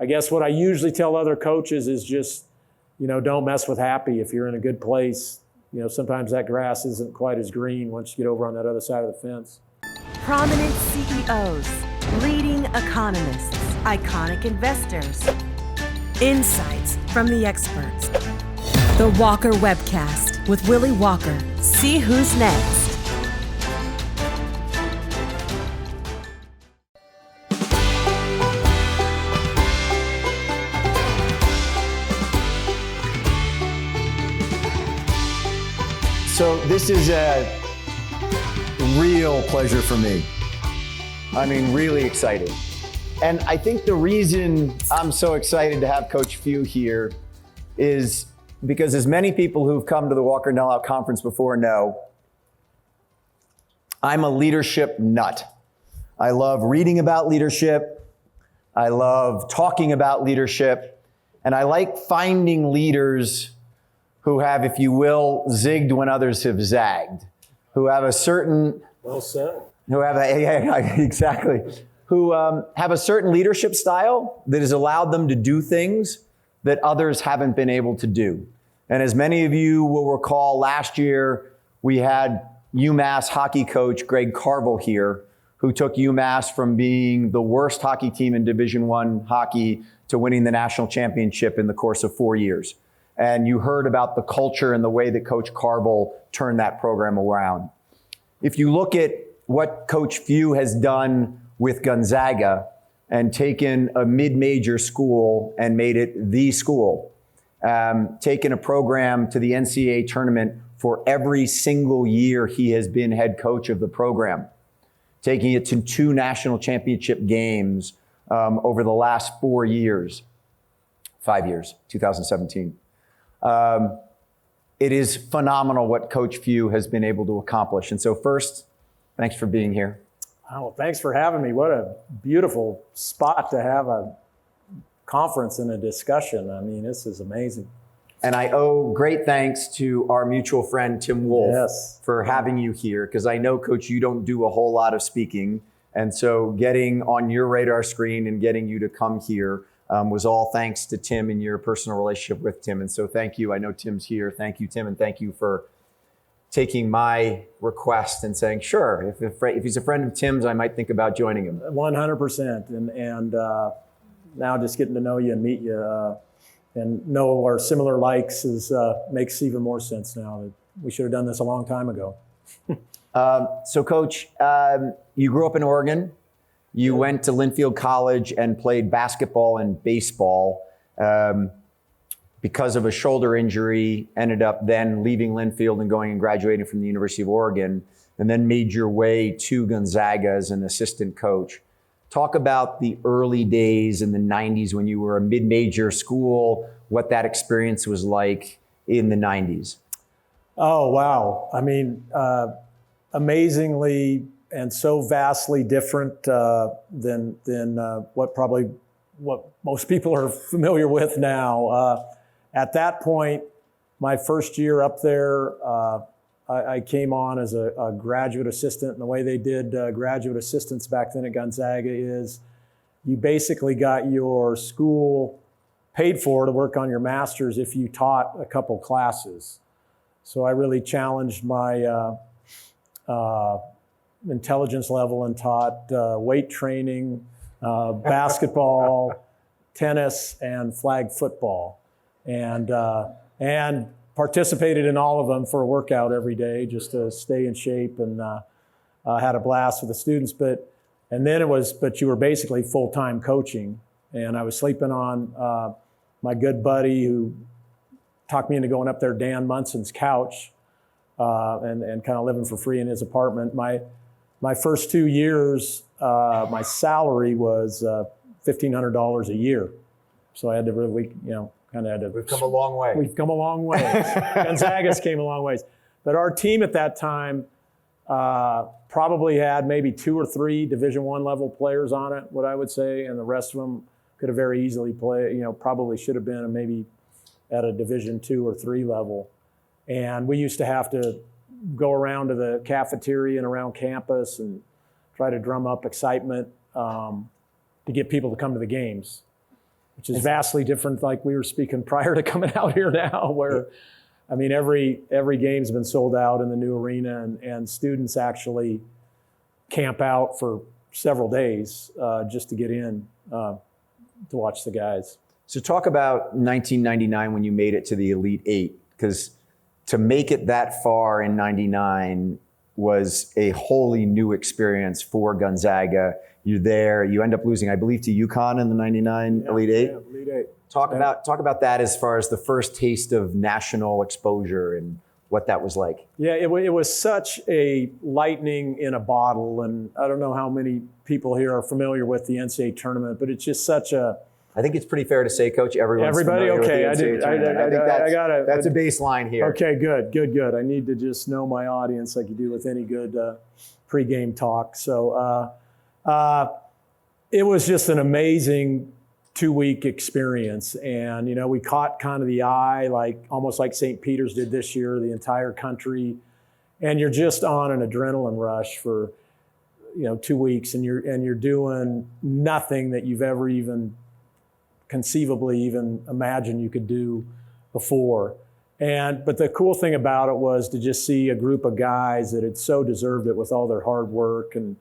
I guess what I usually tell other coaches is just, don't mess with happy. If you're in a good place, sometimes that grass isn't quite as green once you get over on that other side of the fence. Prominent CEOs, leading economists, iconic investors. Insights from the experts. The Walker Webcast with Willy Walker. See who's next. So this is a real pleasure for me. I mean, really excited. And I think the reason I'm so excited to have Coach Few here is because as many people who've come to the Walker & Out conference before know, I'm a leadership nut. I love reading about leadership. I love talking about leadership. And I like finding leaders who have, if you will, zigged when others have zagged, who have a certain... Well said. Who have exactly. Who have a certain leadership style that has allowed them to do things that others haven't been able to do. And as many of you will recall, last year we had UMass hockey coach Greg Carville here, who took UMass from being the worst hockey team in Division I hockey to winning the national championship in the course of 4 years. And you heard about the culture and the way that Coach Carville turned that program around. If you look at what Coach Few has done with Gonzaga and taken a mid-major school and made it the school, taken a program to the NCAA tournament for every single year he has been head coach of the program, taking it to 2 national championship games over the last 5 years, 2017. It is phenomenal what Coach Few has been able to accomplish. And so first, thanks for being here. Oh, thanks for having me. What a beautiful spot to have a conference and a discussion. I mean, this is amazing. And I owe great thanks to our mutual friend, Tim Wolf, for having you here, because I know, Coach, you don't do a whole lot of speaking. And so getting on your radar screen and getting you to come here was all thanks to Tim and your personal relationship with Tim. And so thank you. I know Tim's here. Thank you, Tim. And thank you for taking my request and saying, sure, if he's a friend of Tim's, I might think about joining him. 100%. And now just getting to know you and meet you and know our similar likes makes even more sense now. That we should have done this a long time ago. So Coach, you grew up in Oregon. You went to Linfield College and played basketball and baseball. Because of a shoulder injury, ended up then leaving Linfield and going and graduating from the University of Oregon, and then made your way to Gonzaga as an assistant coach. Talk about the early days in the 90s when you were a mid-major school, what that experience was like in the 90s. Oh, wow. I mean, amazingly and so vastly different than what most people are familiar with now. At that point, my first year up there, I came on as a graduate assistant. And the way they did graduate assistants back then at Gonzaga is you basically got your school paid for to work on your master's if you taught a couple classes. So I really challenged my intelligence level and taught weight training, basketball, tennis, and flag football. And participated in all of them for a workout every day just to stay in shape, and had a blast with the students. But you were basically full-time coaching, and I was sleeping on my good buddy who talked me into going up there, Dan Munson's couch, and kind of living for free in his apartment. My first 2 years, my salary was $1,500 a year, so I had to really, We've come a long way. We've come a long way. Gonzaga's came a long ways. But our team at that time probably had maybe 2 or 3 Division I level players on it, what I would say, and the rest of them could have very easily played, probably should have been maybe at a Division II or III level. And we used to have to go around to the cafeteria and around campus and try to drum up excitement to get people to come to the games. which is vastly different, like we were speaking prior to coming out here now, where, I mean, every game's been sold out in the new arena, and students actually camp out for several days just to get in to watch the guys. So talk about 1999 when you made it to the Elite Eight, because to make it that far in 99 was a wholly new experience for Gonzaga. You're there, you end up losing, I believe, to UConn in the 99 Elite Eight. Yeah, Elite Eight. Talk about that as far as the first taste of national exposure and what that was like. Yeah, it was such a lightning in a bottle, and I don't know how many people here are familiar with the NCAA tournament, but it's just such a... I think it's pretty fair to say, Coach, everybody okay. With the NCAA tournament. I think that's a baseline here. Okay, good. I need to just know my audience like you do with any good pregame talk. So it was just an amazing 2-week experience. And, you know, we caught kind of the eye, like almost like St. Peter's did this year, the entire country. And you're just on an adrenaline rush for, 2 weeks, and you're doing nothing that you've ever even conceivably even imagined you could do before. But the cool thing about it was to just see a group of guys that had so deserved it with all their hard work and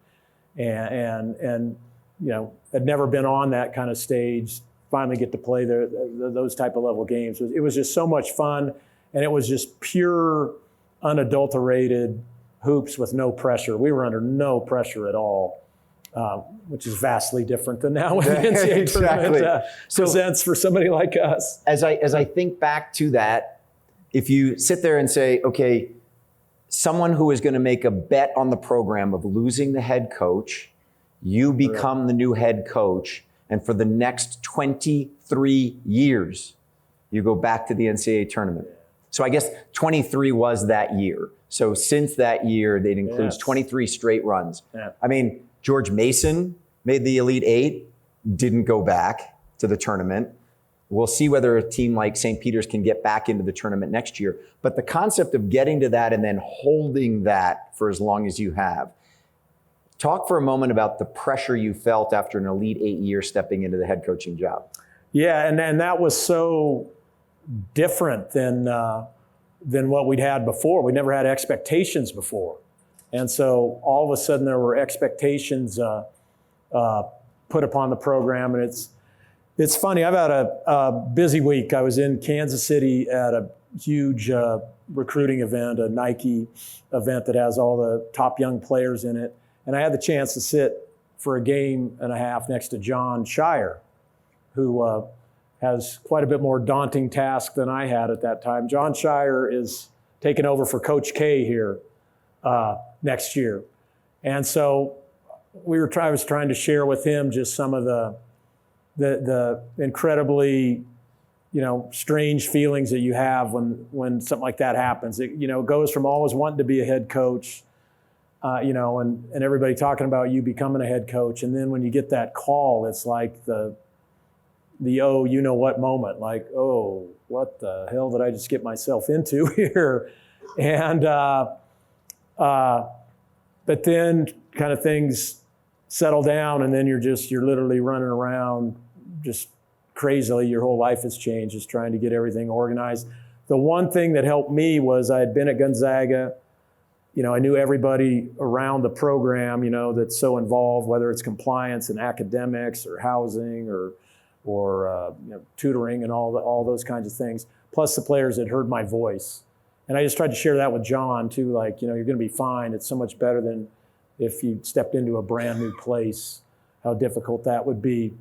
had never been on that kind of stage, finally get to play those type of level games. It was just so much fun, and it was just pure, unadulterated hoops with no pressure. We were under no pressure at all, which is vastly different than now when the NCAA tournament presents for somebody like us. As I think back to that, if you sit there and say, okay, someone who is going to make a bet on the program of losing the head coach, you become the new head coach, and for the next 23 years, you go back to the NCAA tournament. So I guess 23 was that year. So since that year, it includes 23 straight runs. Yeah. I mean, George Mason made the Elite Eight, didn't go back to the tournament. We'll see whether a team like St. Peter's can get back into the tournament next year. But the concept of getting to that and then holding that for as long as you have. Talk for a moment about the pressure you felt after an Elite Eight year stepping into the head coaching job. Yeah, and that was so different than what we'd had before. We never had expectations before. And so all of a sudden there were expectations put upon the program. And it's funny, I've had a busy week. I was in Kansas City at a huge recruiting event, a Nike event that has all the top young players in it. And I had the chance to sit for a game and a half next to John Shire, who has quite a bit more daunting task than I had at that time. John Shire is taking over for Coach K here next year. And so I was trying to share with him just some of the incredibly, strange feelings that you have when something like that happens. It goes from always wanting to be a head coach, and everybody talking about you becoming a head coach. And then when you get that call, it's like the oh, you know what moment, like, oh, what the hell did I just get myself into here? And, but then kind of things settle down, and then you're literally running around just crazily. Your whole life has changed, just trying to get everything organized. The one thing that helped me was I had been at Gonzaga. I knew everybody around the program, that's so involved, whether it's compliance and academics or housing or tutoring and all those kinds of things. Plus the players had heard my voice. And I just tried to share that with John too, like, you're going to be fine. It's so much better than if you stepped into a brand new place, how difficult that would be.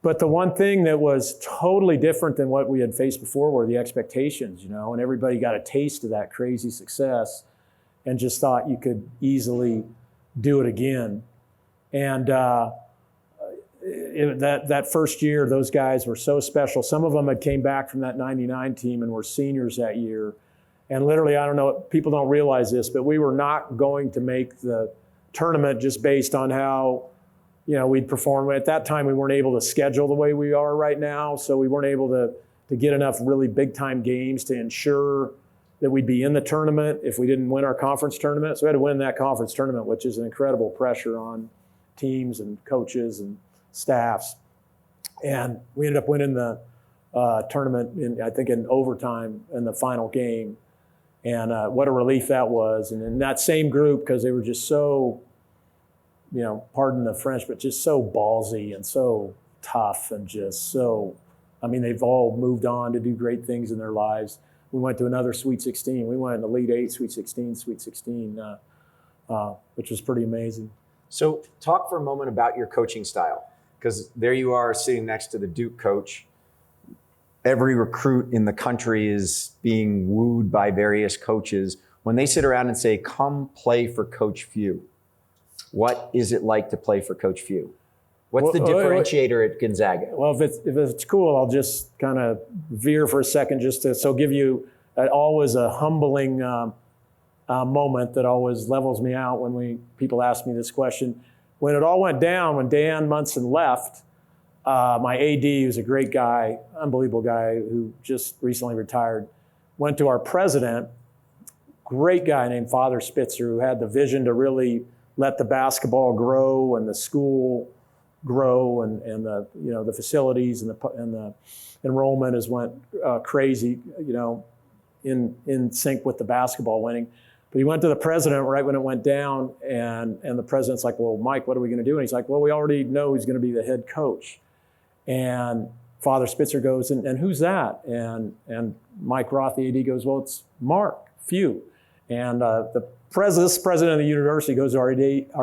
But the one thing that was totally different than what we had faced before were the expectations, and everybody got a taste of that crazy success and just thought you could easily do it again. And that first year, those guys were so special. Some of them had came back from that 99 team and were seniors that year. And literally, I don't know, people don't realize this, but we were not going to make the tournament just based on how, we'd perform. At that time, we weren't able to schedule the way we are right now. So we weren't able to get enough really big time games to ensure that we'd be in the tournament if we didn't win our conference tournament. So we had to win that conference tournament, which is an incredible pressure on teams and coaches and staffs. And we ended up winning the tournament, I think in overtime in the final game. And what a relief that was. And in that same group, because they were just so, pardon the French, but just so ballsy and so tough and just so, they've all moved on to do great things in their lives. We went to another Sweet 16. We went in Elite 8, Sweet 16, which was pretty amazing. So talk for a moment about your coaching style, because there you are sitting next to the Duke coach. Every recruit in the country is being wooed by various coaches. When they sit around and say, come play for Coach Few, what is it like to play for Coach Few? What's the differentiator at Gonzaga? Well, if it's cool, I'll just kind of veer for a second just to give you always a humbling moment that always levels me out when people ask me this question. When it all went down, when Dan Munson left, my AD, who's a great guy, unbelievable guy who just recently retired, went to our president, great guy named Father Spitzer, who had the vision to really let the basketball grow and the school grow and the facilities and the enrollment has went crazy, in sync with the basketball winning. But he went to the president right when it went down, and the president's like, well, Mike, what are we going to do? And he's like, well, we already know he's going to be the head coach. And Father Spitzer goes, and who's that? And Mike Roth, the AD, goes, well, it's Mark Few. And this president of the university goes to our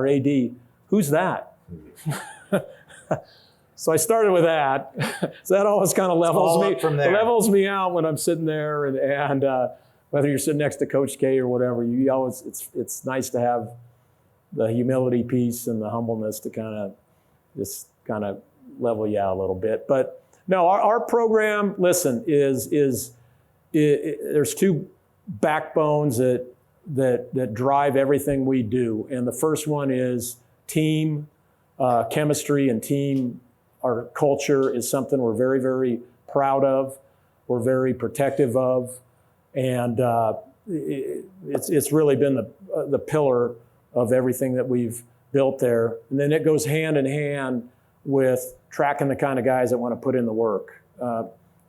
AD, who's that? So I started with that. So that always kind of levels me out when I'm sitting there, and whether you're sitting next to Coach K or whatever, it's nice to have the humility piece and the humbleness to kind of level you out a little bit. But no, our program, listen, is there's two backbones that drive everything we do, and the first one is team chemistry and team. Our culture is something we're very, very proud of. We're very protective of, and it's really been the pillar of everything that we've built there. And then it goes hand in hand with tracking the kind of guys that want to put in the work.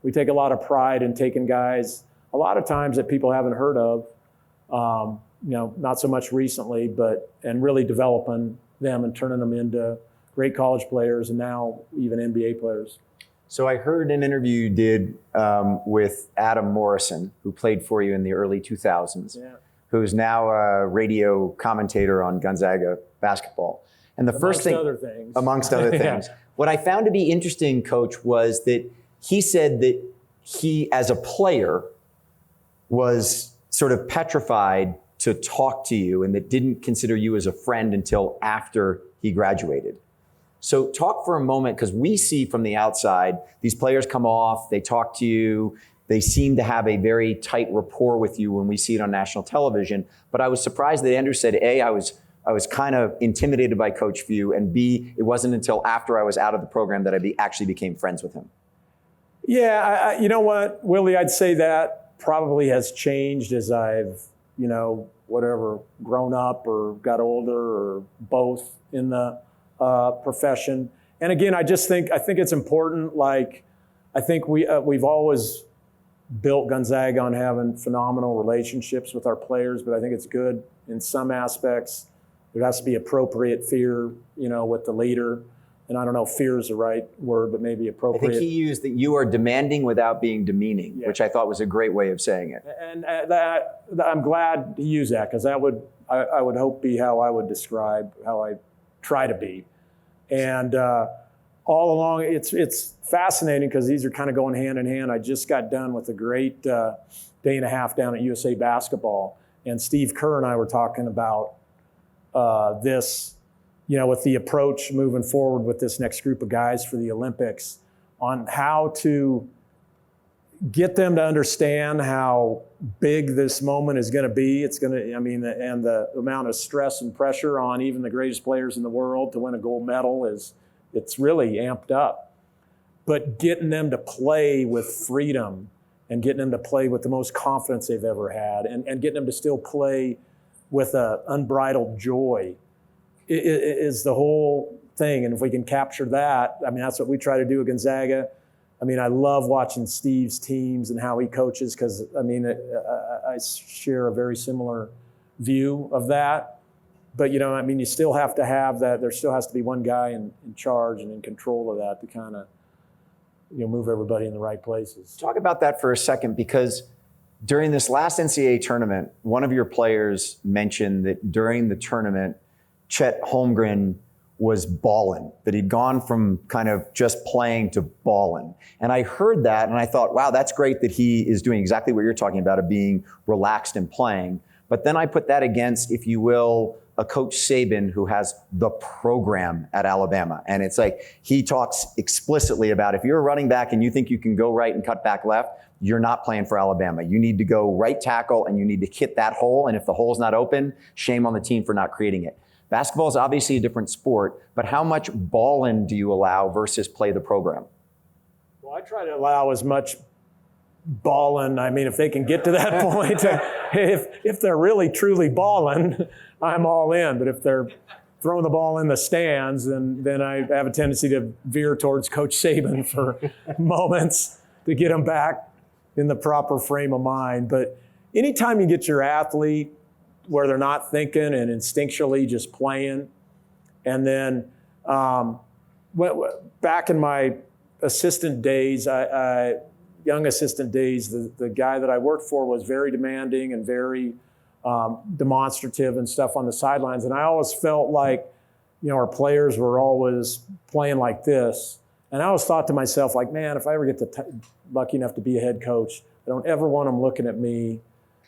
We take a lot of pride in taking guys a lot of times that people haven't heard of, not so much recently, and really developing them and turning them into great college players and now even NBA players. So I heard an interview you did with Adam Morrison, who played for you in the early 2000s, who's now a radio commentator on Gonzaga basketball. And amongst other things. Yeah. What I found to be interesting, Coach, was that he said that he, as a player, was sort of petrified to talk to you and that didn't consider you as a friend until after he graduated. So talk for a moment, because we see from the outside, these players come off, they talk to you, they seem to have a very tight rapport with you when we see it on national television. But I was surprised that Andrew said, A, I was kind of intimidated by Coach Few, and B, it wasn't until after I was out of the program that I actually became friends with him. Yeah, you know what, Willie, I'd say that probably has changed as I've, grown up or got older or both in the profession. And again, I think it's important. Like, I think we've always built Gonzaga on having phenomenal relationships with our players, but I think it's good in some aspects. There has to be appropriate fear, with the leader. And I don't know if fear is the right word, but maybe appropriate. I think he used that you are demanding without being demeaning, which I thought was a great way of saying it. And that I'm glad he used that, because I would hope be how I would describe how I try to be. And all along, it's fascinating because these are kind of going hand in hand. I just got done with a great day and a half down at USA Basketball, and Steve Kerr and I were talking about this, with the approach moving forward with this next group of guys for the Olympics, on how to get them to understand how big this moment is going to be. It's going to, and the amount of stress and pressure on even the greatest players in the world to win a gold medal it's really amped up. But getting them to play with freedom and getting them to play with the most confidence they've ever had and getting them to still play with an unbridled joy is the whole thing. And if we can capture that, I mean, that's what we try to do at Gonzaga. I mean, I love watching Steve's teams and how he coaches because, I mean, I share a very similar view of that. But, you know, I mean, you still have to have that. There still has to be one guy in charge and in control of that to kind of, you know, move everybody in the right places. Talk about that for a second, because during this last NCAA tournament, one of your players mentioned that during the tournament, Chet Holmgren was ballin', that he'd gone from kind of just playing to ballin'. And I heard that and I thought, wow, that's great that he is doing exactly what you're talking about, of being relaxed and playing. But then I put that against, if you will, a Coach Saban who has the program at Alabama. And it's like, he talks explicitly about, if you're a running back and you think you can go right and cut back left, you're not playing for Alabama. You need to go right tackle and you need to hit that hole. And if the hole's not open, shame on the team for not creating it. Basketball is obviously a different sport, but how much ball-in do you allow versus play the program? Well, I try to allow as much ball-in. I mean, if they can get to that point, if they're really truly balling, I'm all in. But if they're throwing the ball in the stands, then I have a tendency to veer towards Coach Saban for moments to get them back in the proper frame of mind. But anytime you get your athlete where they're not thinking and instinctually just playing, and then back in my assistant days, young assistant days, the guy that I worked for was very demanding and very demonstrative and stuff on the sidelines. And I always felt like, you know, our players were always playing like this. And I always thought to myself, like, man, if I ever get lucky enough to be a head coach, I don't ever want them looking at me,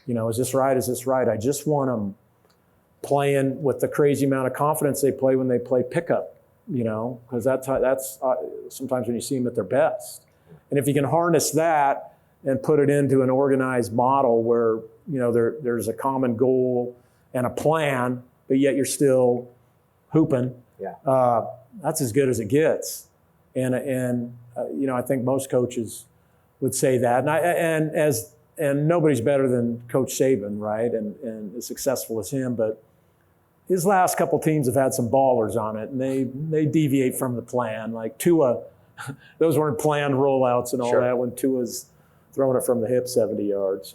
you know, is this right? Is this right? I just want them playing with the crazy amount of confidence they play when they play pickup, you know, because that's sometimes when you see them at their best. And if you can harness that and put it into an organized model where, you know, there's a common goal and a plan, but yet you're still hooping, that's as good as it gets. And you know, I think most coaches would say that. And nobody's better than Coach Saban, right? And as successful as him, but his last couple teams have had some ballers on it, and they deviate from the plan. Like Tua, those weren't planned rollouts and all that when Tua's throwing it from the hip 70 yards.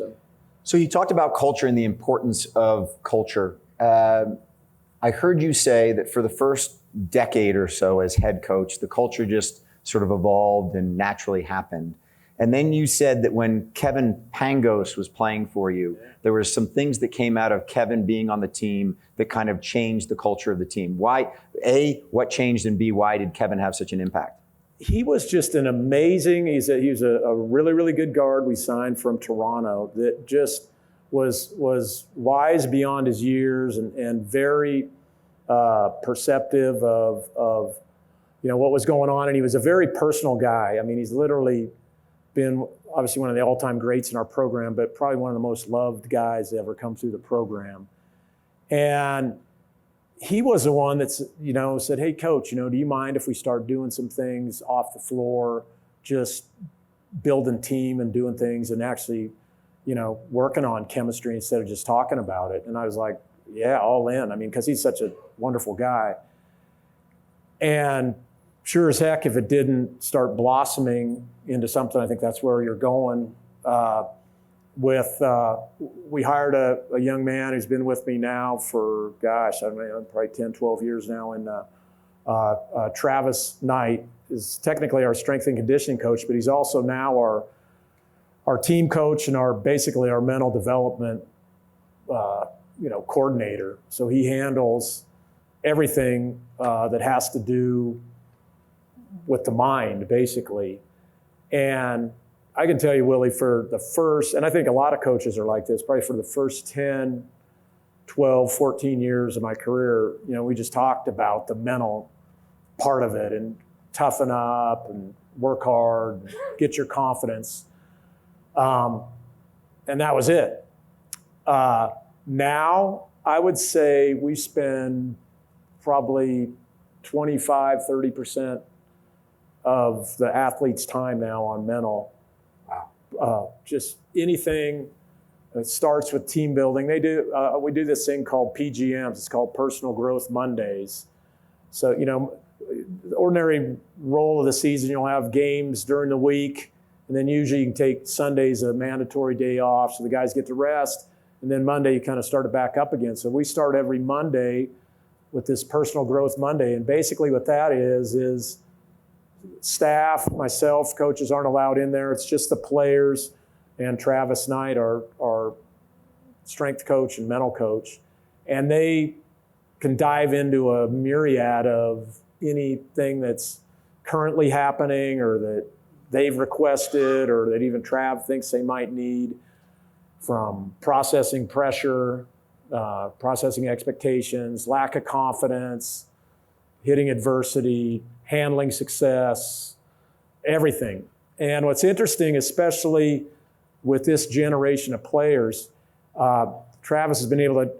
So you talked about culture and the importance of culture. I heard you say that for the first decade or so as head coach, the culture just sort of evolved and naturally happened. And then you said that when Kevin Pangos was playing for you, there were some things that came out of Kevin being on the team that kind of changed the culture of the team. Why? A, what changed, and B, why did Kevin have such an impact? He was just an amazing, he was a really, really good guard we signed from Toronto that just was wise beyond his years and very perceptive of you know, what was going on. And he was a very personal guy. I mean, he's literally been obviously one of the all-time greats in our program, but probably one of the most loved guys to ever come through the program. And he was the one that's, you know, said, hey, coach, you know, do you mind if we start doing some things off the floor, just building team and doing things and actually, you know, working on chemistry instead of just talking about it? And I was like, yeah, all in. I mean, because he's such a wonderful guy. And sure as heck, if it didn't start blossoming into something, I think that's where you're going. We hired a young man who's been with me now for, gosh, I don't know, probably 10, 12 years now. And Travis Knight is technically our strength and conditioning coach, but he's also now our team coach and basically our mental development coordinator. So he handles everything that has to do with the mind, basically. And I can tell you, Willie, for the first, and I think a lot of coaches are like this, probably for the first 10, 12, 14 years of my career, you know, we just talked about the mental part of it and toughen up and work hard, and get your confidence. And that was it. Now, I would say we spend probably 25, 30% of the athlete's time now on mental. Wow. Just anything that starts with team building. We do this thing called PGMs. It's called Personal Growth Mondays. So, you know, the ordinary roll of the season, you'll have games during the week, and then usually you can take Sundays a mandatory day off, so the guys get to rest, and then Monday you kind of start it back up again. So we start every Monday with this Personal Growth Monday, and basically what that is staff, myself, coaches aren't allowed in there. It's just the players and Travis Knight, our strength coach and mental coach, and they can dive into a myriad of anything that's currently happening or that they've requested or that even Trav thinks they might need, from processing pressure, processing expectations, lack of confidence, hitting adversity, handling success, everything. And what's interesting, especially with this generation of players, Travis has been able to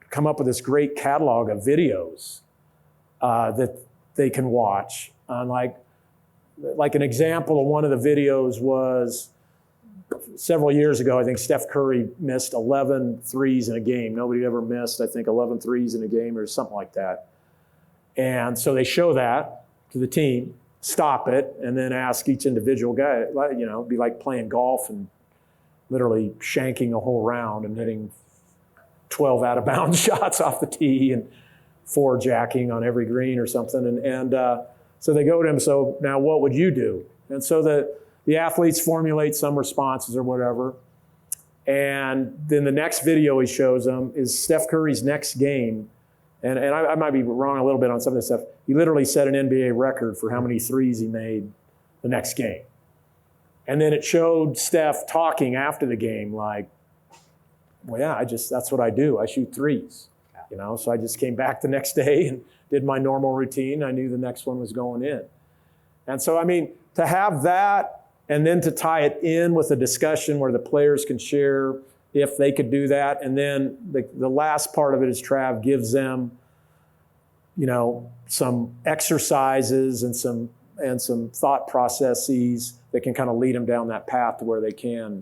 come up with this great catalog of videos that they can watch. Like an example of one of the videos was several years ago, I think Steph Curry missed 11 threes in a game. Nobody ever missed, I think, 11 threes in a game or something like that. And so they show that to the team, stop it, and then ask each individual guy, you know, it'd be like playing golf and literally shanking a whole round and hitting 12 out of bounds shots off the tee and 4 jacking on every green or something. And so they go to him, so now what would you do? And so the athletes formulate some responses or whatever. And then the next video he shows them is Steph Curry's next game. And I might be wrong a little bit on some of this stuff. He literally set an NBA record for how many threes he made the next game. And then it showed Steph talking after the game like, well, yeah, that's what I do. I shoot threes, you know? So I just came back the next day and did my normal routine. I knew the next one was going in. And so, I mean, to have that and then to tie it in with a discussion where the players can share if they could do that. And then the last part of it is Trav gives them, you know, some exercises and some thought processes that can kind of lead them down that path to where they can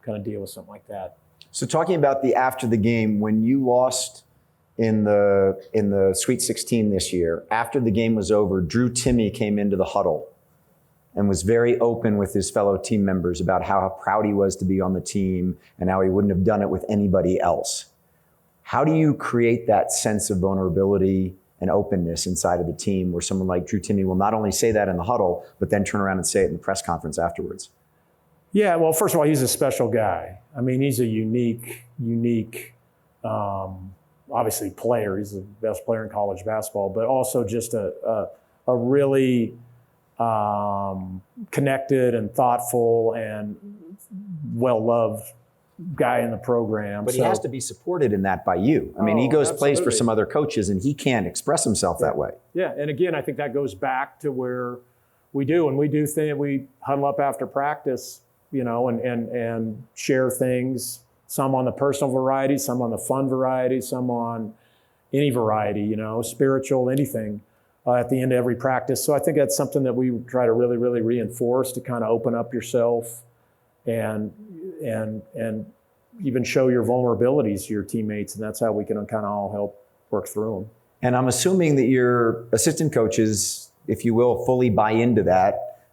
kind of deal with something like that. So talking about the after the game, when you lost in the Sweet 16 this year, after the game was over, Drew Timme came into the huddle and was very open with his fellow team members about how proud he was to be on the team and how he wouldn't have done it with anybody else. How do you create that sense of vulnerability and openness inside of the team where someone like Drew Timme will not only say that in the huddle, but then turn around and say it in the press conference afterwards? Yeah, well, first of all, he's a special guy. I mean, he's a unique, obviously player. He's the best player in college basketball, but also just a really connected and thoughtful and well-loved guy in the program. But he has to be supported in that by you. I mean, he goes plays for some other coaches and he can't express himself that way. Yeah, and again, I think that goes back to where we huddle up after practice, you know, and share things, some on the personal variety, some on the fun variety, some on any variety, you know, spiritual, anything. At the end of every practice. So I think that's something that we try to really, really reinforce, to kind of open up yourself and even show your vulnerabilities to your teammates. And that's how we can kind of all help work through them. And I'm assuming that your assistant coaches, if you will, fully buy into that.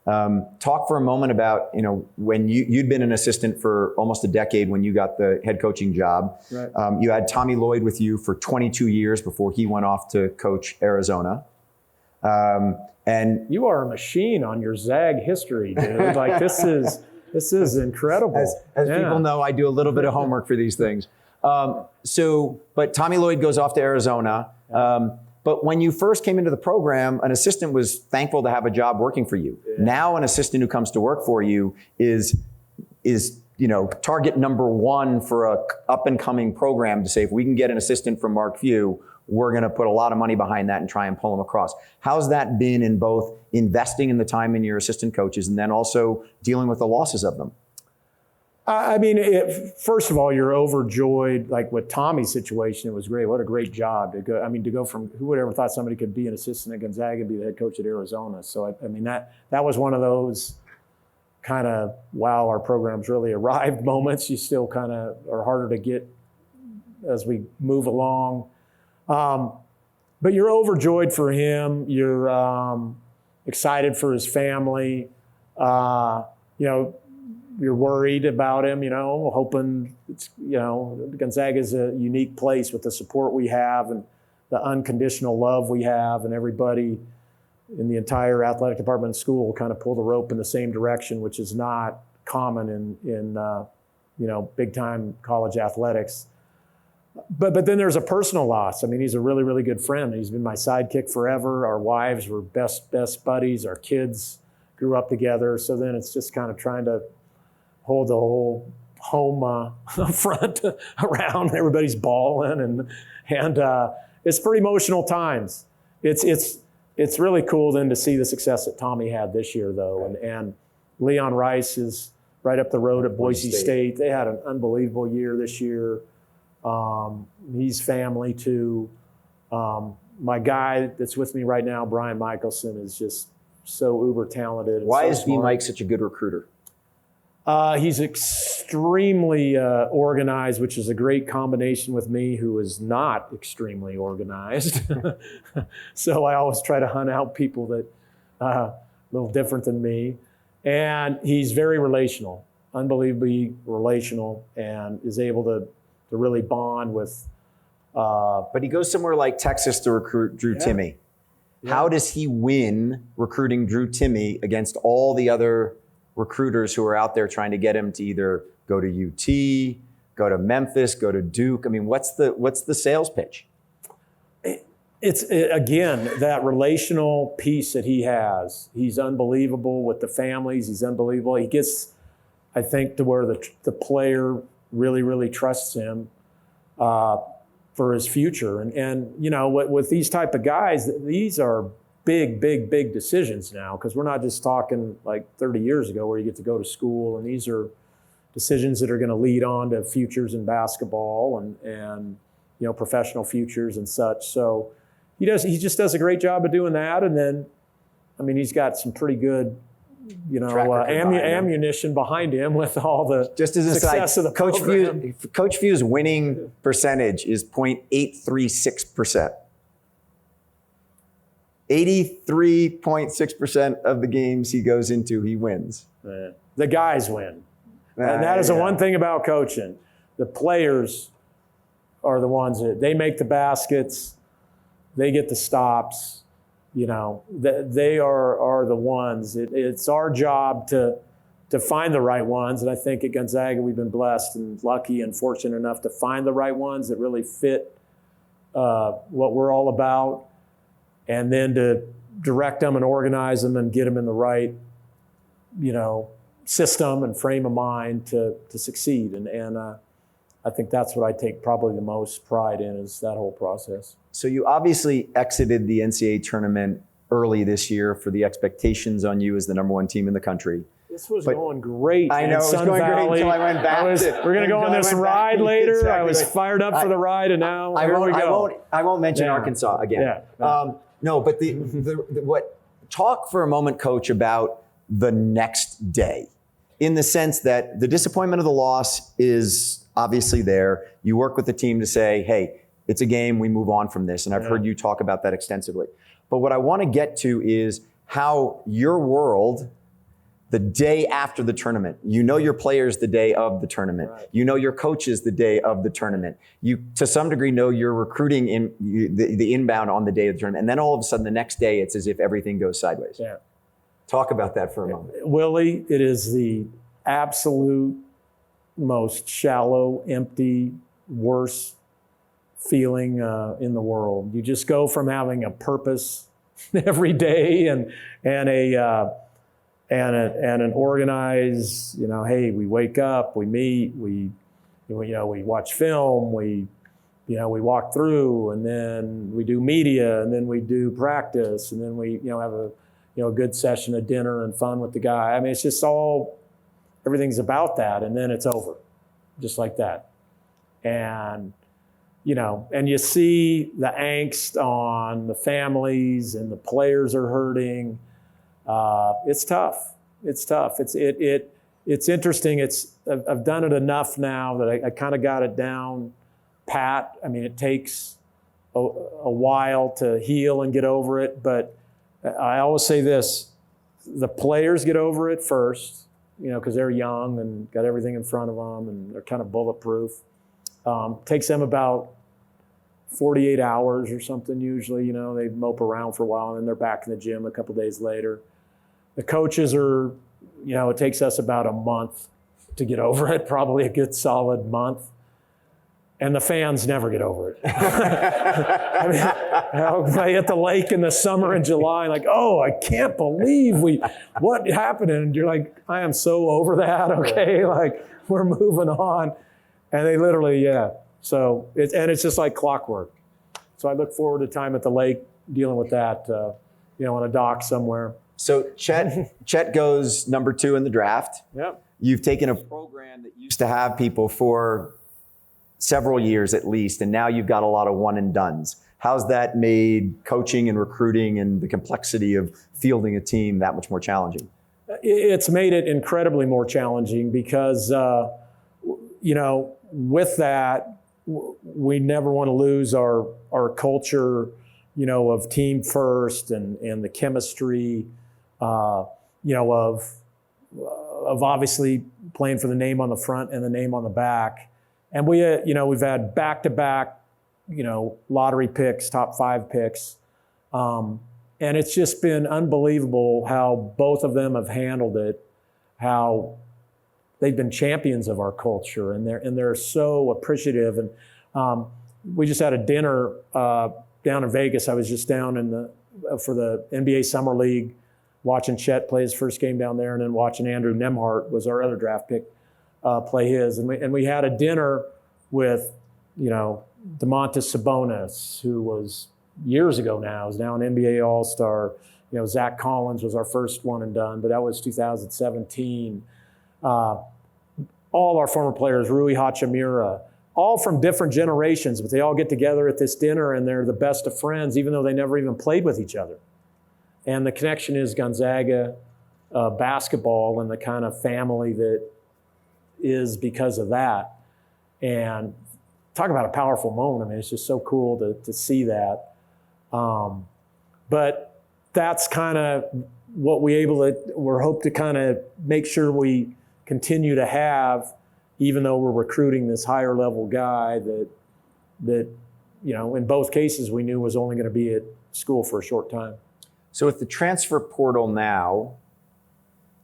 Talk for a moment about, you know, when you'd been an assistant for almost a decade when you got the head coaching job. Right. You had Tommy Lloyd with you for 22 years before he went off to coach Arizona. And you are a machine on your Zag history, dude. Like this is incredible. As people know, I do a little bit of homework for these things. But Tommy Lloyd goes off to Arizona. But when you first came into the program, an assistant was thankful to have a job working for you. Yeah. Now an assistant who comes to work for you is you know, target number one for a up and coming program to say, if we can get an assistant from Mark Few, we're going to put a lot of money behind that and try and pull them across. How's that been in both investing in the time in your assistant coaches and then also dealing with the losses of them? I mean, first of all, you're overjoyed. Like with Tommy's situation, it was great. What a great job to go. I mean, to go from, who would ever thought somebody could be an assistant at Gonzaga and be the head coach at Arizona? So, I mean, that was one of those kind of, wow, our program's really arrived moments. You still kind of are harder to get as we move along. but you're overjoyed for him. You're excited for his family. You're worried about him, hoping Gonzaga is a unique place with the support we have and the unconditional love we have, and everybody in the entire athletic department of school kind of pull the rope in the same direction, which is not common in big time college athletics. But then there's a personal loss. I mean, he's a really, really good friend. He's been my sidekick forever. Our wives were best buddies. Our kids grew up together. So then it's just kind of trying to hold the whole home front around. Everybody's bawling, and it's pretty emotional times. It's really cool then to see the success that Tommy had this year, though. And Leon Rice is right up the road at Boise State. They had an unbelievable year this year. He's family too. My guy that's with me right now, Brian Michelson, is just so uber talented. Why so is B. Mike such a good recruiter? He's extremely organized, which is a great combination with me, who is not extremely organized. So I always try to hunt out people that a little different than me. And he's very relational, unbelievably relational, and is able to really bond with. But he goes somewhere like Texas to recruit Drew Timme. Yeah. How does he win recruiting Drew Timme against all the other recruiters who are out there trying to get him to either go to UT, go to Memphis, go to Duke? I mean, what's the sales pitch? It's again, that relational piece that he has. He's unbelievable with the families. He's unbelievable. He gets, I think, to where the player really, really trusts him for his future. And with these type of guys, these are big decisions now, because we're not just talking like 30 years ago where you get to go to school, and these are decisions that are going to lead on to futures in basketball and professional futures and such. So he just does a great job of doing that. And then, I mean, he's got some pretty good ammunition behind him with all the success of the program. Coach Few's winning percentage is .836%. 83.6% of the games he goes into, he wins. The guys win. And that is the one thing about coaching. The players are the ones that they make the baskets, they get the stops. They are the ones. It's our job to find the right ones. And I think at Gonzaga, we've been blessed and lucky and fortunate enough to find the right ones that really fit what we're all about, and then to direct them and organize them and get them in the right, system and frame of mind to succeed. And I think that's what I take probably the most pride in, is that whole process. So you obviously exited the NCAA tournament early this year for the expectations on you as the number one team in the country. This was going great. I know, it was going great until I went back. We're going to go on this ride later. Exactly. I was fired up for the ride, and now here we go. I won't mention Arkansas again. Yeah. No, but talk for a moment, Coach, about the next day, in the sense that the disappointment of the loss is obviously there. You work with the team to say, hey, it's a game, we move on from this. And I've heard you talk about that extensively. But what I want to get to is how your world, the day after the tournament, your players the day of the tournament, right. Your coaches the day of the tournament. You, to some degree, know your recruiting the inbound on the day of the tournament. And then all of a sudden, the next day, it's as if everything goes sideways. Yeah. Talk about that for a moment. Willie, it is the absolute most shallow, empty, worst feeling in the world. You just go from having a purpose every day and an organized, hey, we wake up, we meet, we watch film, we walk through, and then we do media, and then we do practice, and then we have a good session of dinner and fun with the guy. I mean, it's just everything's about that, and then it's over, just like that. And and you see the angst on the families, and the players are hurting. It's tough. It's tough. It's interesting. I've done it enough now that I kind of got it down pat. I mean, it takes a while to heal and get over it. But I always say this, the players get over it first, because they're young and got everything in front of them and they're kind of bulletproof. Takes them about 48 hours or something usually, they mope around for a while and then they're back in the gym a couple days later. The coaches are, it takes us about a month to get over it, probably a good solid month. And the fans never get over it. I mean, I hit the lake in the summer in July, like, oh, I can't believe what happened? And you're like, I am so over that, okay? Like, we're moving on. And they literally, So, it's just like clockwork. So I look forward to time at the lake dealing with that, on a dock somewhere. So Chet goes number 2 in the draft. Yep. You've taken a program that used to have people for several years at least, and now you've got a lot of one and dones. How's that made coaching and recruiting and the complexity of fielding a team that much more challenging? It's made it incredibly more challenging because, with that, we never want to lose our culture, of team first and the chemistry, of obviously playing for the name on the front and the name on the back. And we've had back-to-back, lottery picks, top 5 picks. And it's just been unbelievable how both of them have handled it, how they've been champions of our culture, and they're so appreciative. And we just had a dinner down in Vegas. I was just down for the NBA Summer League, watching Chet play his first game down there, and then watching Andrew Nemhart was our other draft pick play his. And we had a dinner with, Domantas Sabonis, who was years ago now, is now an NBA All-Star. Zach Collins was our first one and done, but that was 2017. All our former players, Rui Hachimura, all from different generations, but they all get together at this dinner and they're the best of friends, even though they never even played with each other. And the connection is Gonzaga basketball and the kind of family that is because of that. And talk about a powerful moment. I mean, it's just so cool to see that. But that's kind of what we're hope to kind of make sure we continue to have, even though we're recruiting this higher level guy that in both cases we knew was only going to be at school for a short time. So with the transfer portal now,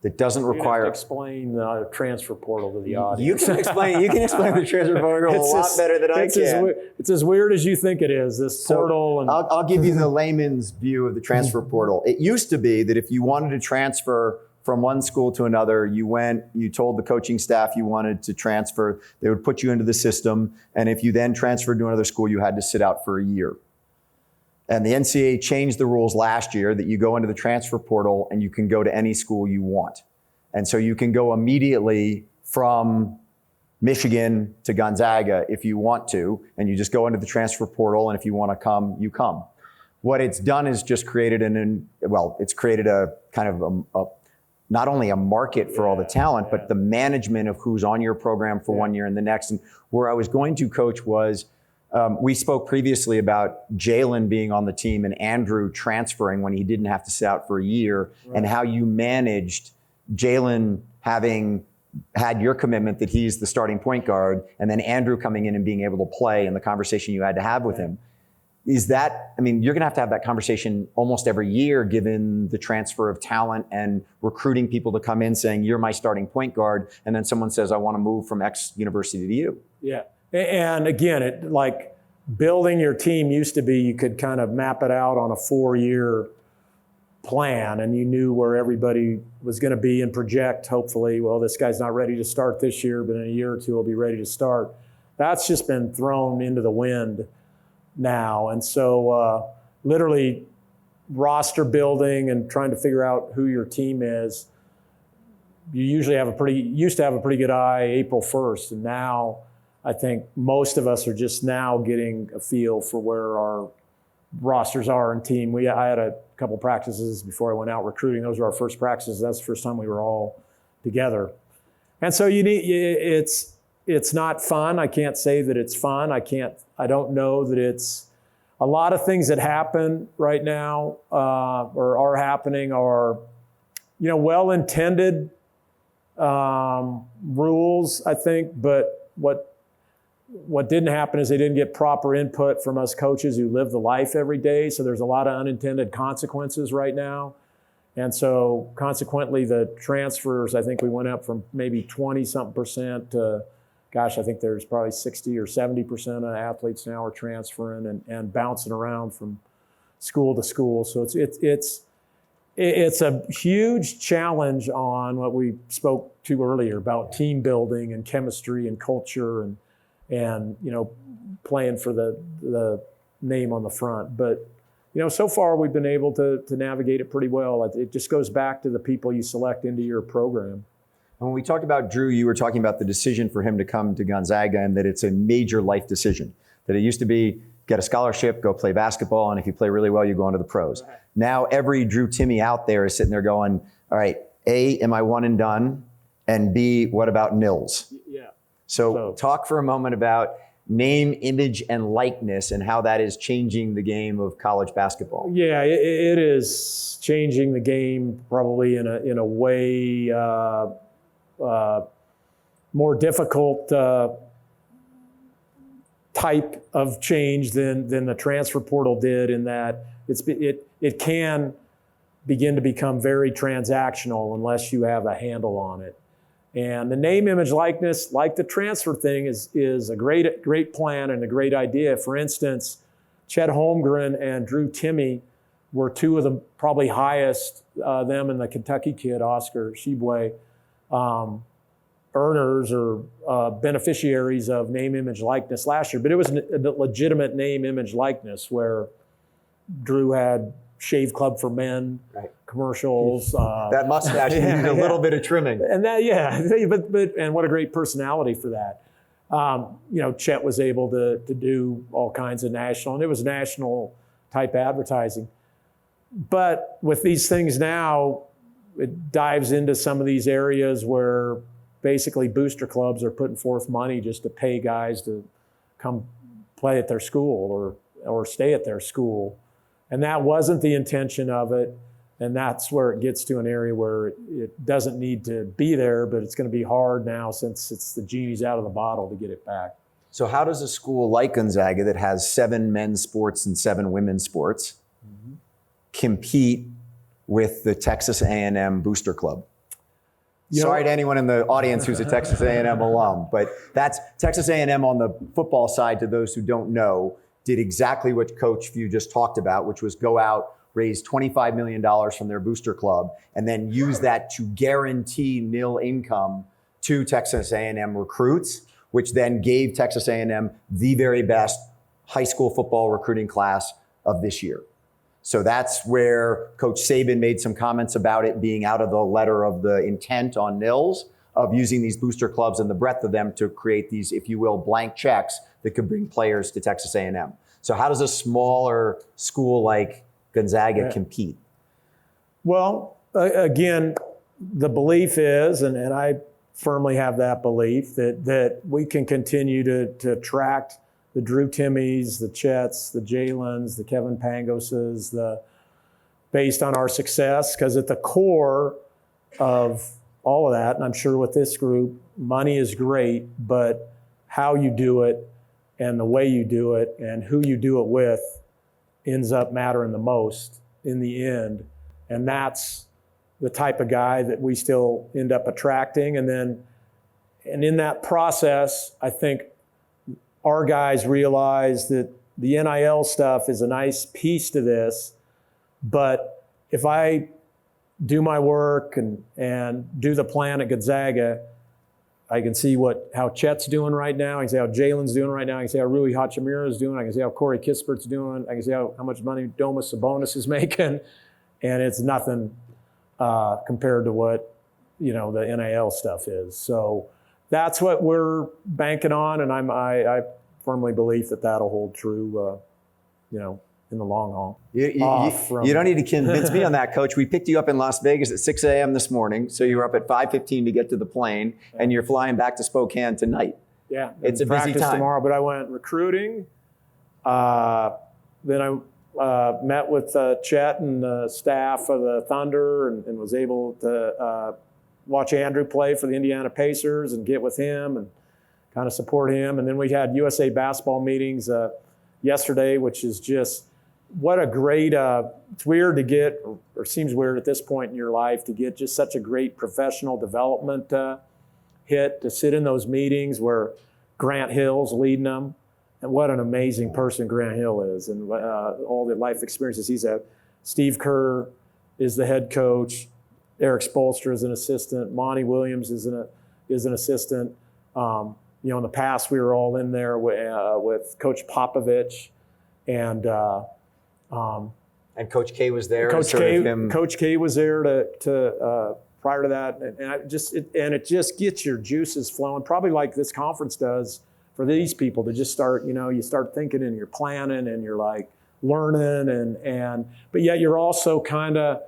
that doesn't require. You have to explain the transfer portal to the audience. You can explain the transfer portal a lot better than I can. It's as weird as you think it is. This portal, and I'll give you the layman's view of the transfer portal. It used to be that if you wanted to transfer from one school to another, you told the coaching staff you wanted to transfer. They would put you into the system, and if you then transferred to another school, you had to sit out for a year. And the NCAA changed the rules last year that you go into the transfer portal and you can go to any school you want. And so you can go immediately from Michigan to Gonzaga if you want to, and you just go into the transfer portal, and if you want to come, you come. What it's done is just created it's created a kind of not only a market for all the talent, but the management of who's on your program for 1 year and the next. And where I was going to, Coach, was we spoke previously about Jalen being on the team and Andrew transferring when he didn't have to sit out for a year, and how you managed Jalen having had your commitment that he's the starting point guard, and then Andrew coming in and being able to play, and the conversation you had to have with him. Is that, you're going to have that conversation almost every year, given the transfer of talent and recruiting people to come in saying, you're my starting point guard. And then someone says, I want to move from X university to you. Yeah. And again, building your team used to be, you could kind of map it out on a 4-year plan, and you knew where everybody was going to be and project, hopefully, well, this guy's not ready to start this year, but in a year or two he'll be ready to start. That's just been thrown into the wind now. And so literally roster building and trying to figure out who your team is, you usually used to have a pretty good eye April 1st. And now I think most of us are just now getting a feel for where our rosters are and team. I had a couple practices before I went out recruiting. Those were our first practices. That's the first time we were all together. And so it's not fun. I can't say that it's fun. I don't know that it's a lot of things that happen right now or are happening are, well-intended rules, I think, but what didn't happen is they didn't get proper input from us coaches who live the life every day. So there's a lot of unintended consequences right now. And so consequently, the transfers, I think we went up from maybe 20-something% to, I think there's probably 60 or 70% of athletes now are transferring and bouncing around from school to school. So it's a huge challenge on what we spoke to earlier about team building and chemistry and culture and playing for the name on the front. But so far we've been able to navigate it pretty well. It just goes back to the people you select into your program. When we talked about Drew, you were talking about the decision for him to come to Gonzaga and that it's a major life decision. That it used to be get a scholarship, go play basketball, and if you play really well, you go into the pros. Right. Now every Drew Timme out there is sitting there going, all right, A, am I one and done? And B, what about NILs? Yeah. So talk for a moment about name, image, and likeness and how that is changing the game of college basketball. Yeah, it is changing the game probably in a way more difficult type of change than the transfer portal did, in that it can begin to become very transactional unless you have a handle on it. And the name, image, likeness, like the transfer thing, is a great plan and a great idea. For instance, Chet Holmgren and Drew Timme were two of the probably highest, them and the Kentucky kid, Oscar Shibwe, earners or beneficiaries of name, image, likeness last year. But it was a legitimate name, image, likeness where Drew had Shave Club for Men, right, commercials. That mustache needed a little bit of trimming. And that, but and what a great personality for that. Chet was able to do all kinds of national, and it was national type advertising. But with these things now, it dives into some of these areas where basically booster clubs are putting forth money just to pay guys to come play at their school or stay at their school. And that wasn't the intention of it. And that's where it gets to an area where it doesn't need to be there, but it's going to be hard now since it's the genie's out of the bottle to get it back. So how does a school like Gonzaga that has 7 men's sports and 7 women's sports compete with the Texas A&M Booster Club? Sorry to anyone in the audience who's a Texas A&M alum, but that's Texas A&M on the football side, to those who don't know, did exactly what Coach Few just talked about, which was go out, raise $25 million from their booster club, and then use that to guarantee nil income to Texas A&M recruits, which then gave Texas A&M the very best high school football recruiting class of this year. So that's where Coach Saban made some comments about it being out of the letter of the intent on NILs, of using these booster clubs and the breadth of them to create these, if you will, blank checks that could bring players to Texas A&M. So how does a smaller school like Gonzaga compete? Well, again, the belief is, and I firmly have that belief, that we can continue to attract the Drew Timmes, the Chets, the Jalens, the Kevin Pangoses, based on our success, because at the core of all of that, and I'm sure with this group, money is great, but how you do it and the way you do it and who you do it with ends up mattering the most in the end. And that's the type of guy that we still end up attracting. And in that process, I think our guys realize that the NIL stuff is a nice piece to this, but if I do my work and do the plan at Gonzaga, I can see how Chet's doing right now. I can see how Jalen's doing right now. I can see how Rui Hachimura is doing. I can see how Corey Kispert's doing. I can see how much money Domas Sabonis is making. And it's nothing compared to what, the NIL stuff is. So that's what we're banking on. And I firmly believe that that'll hold true, in the long haul. You don't need to convince me on that, Coach. We picked you up in Las Vegas at 6 a.m. this morning, so you were up at 5:15 to get to the plane, and you're flying back to Spokane tonight. Yeah, it's a busy time tomorrow. But I went recruiting, then I met with Chet and the staff of the Thunder and was able to watch Andrew play for the Indiana Pacers and get with him and kind of support him. And then we had USA basketball meetings yesterday, which is just what a great, it's weird to get, or seems weird at this point in your life, to get just such a great professional development hit, to sit in those meetings where Grant Hill's leading them. And what an amazing person Grant Hill is, and all the life experiences he's had. Steve Kerr is the head coach. Eric Spoelstra is an assistant. Monty Williams is an assistant. In the past, we were all in there with Coach Popovich, and Coach K was there. Coach K was there to prior to that, and it just gets your juices flowing, probably like this conference does for these people, to just start. You start thinking and you're planning and you're like learning, but yet you're also kind of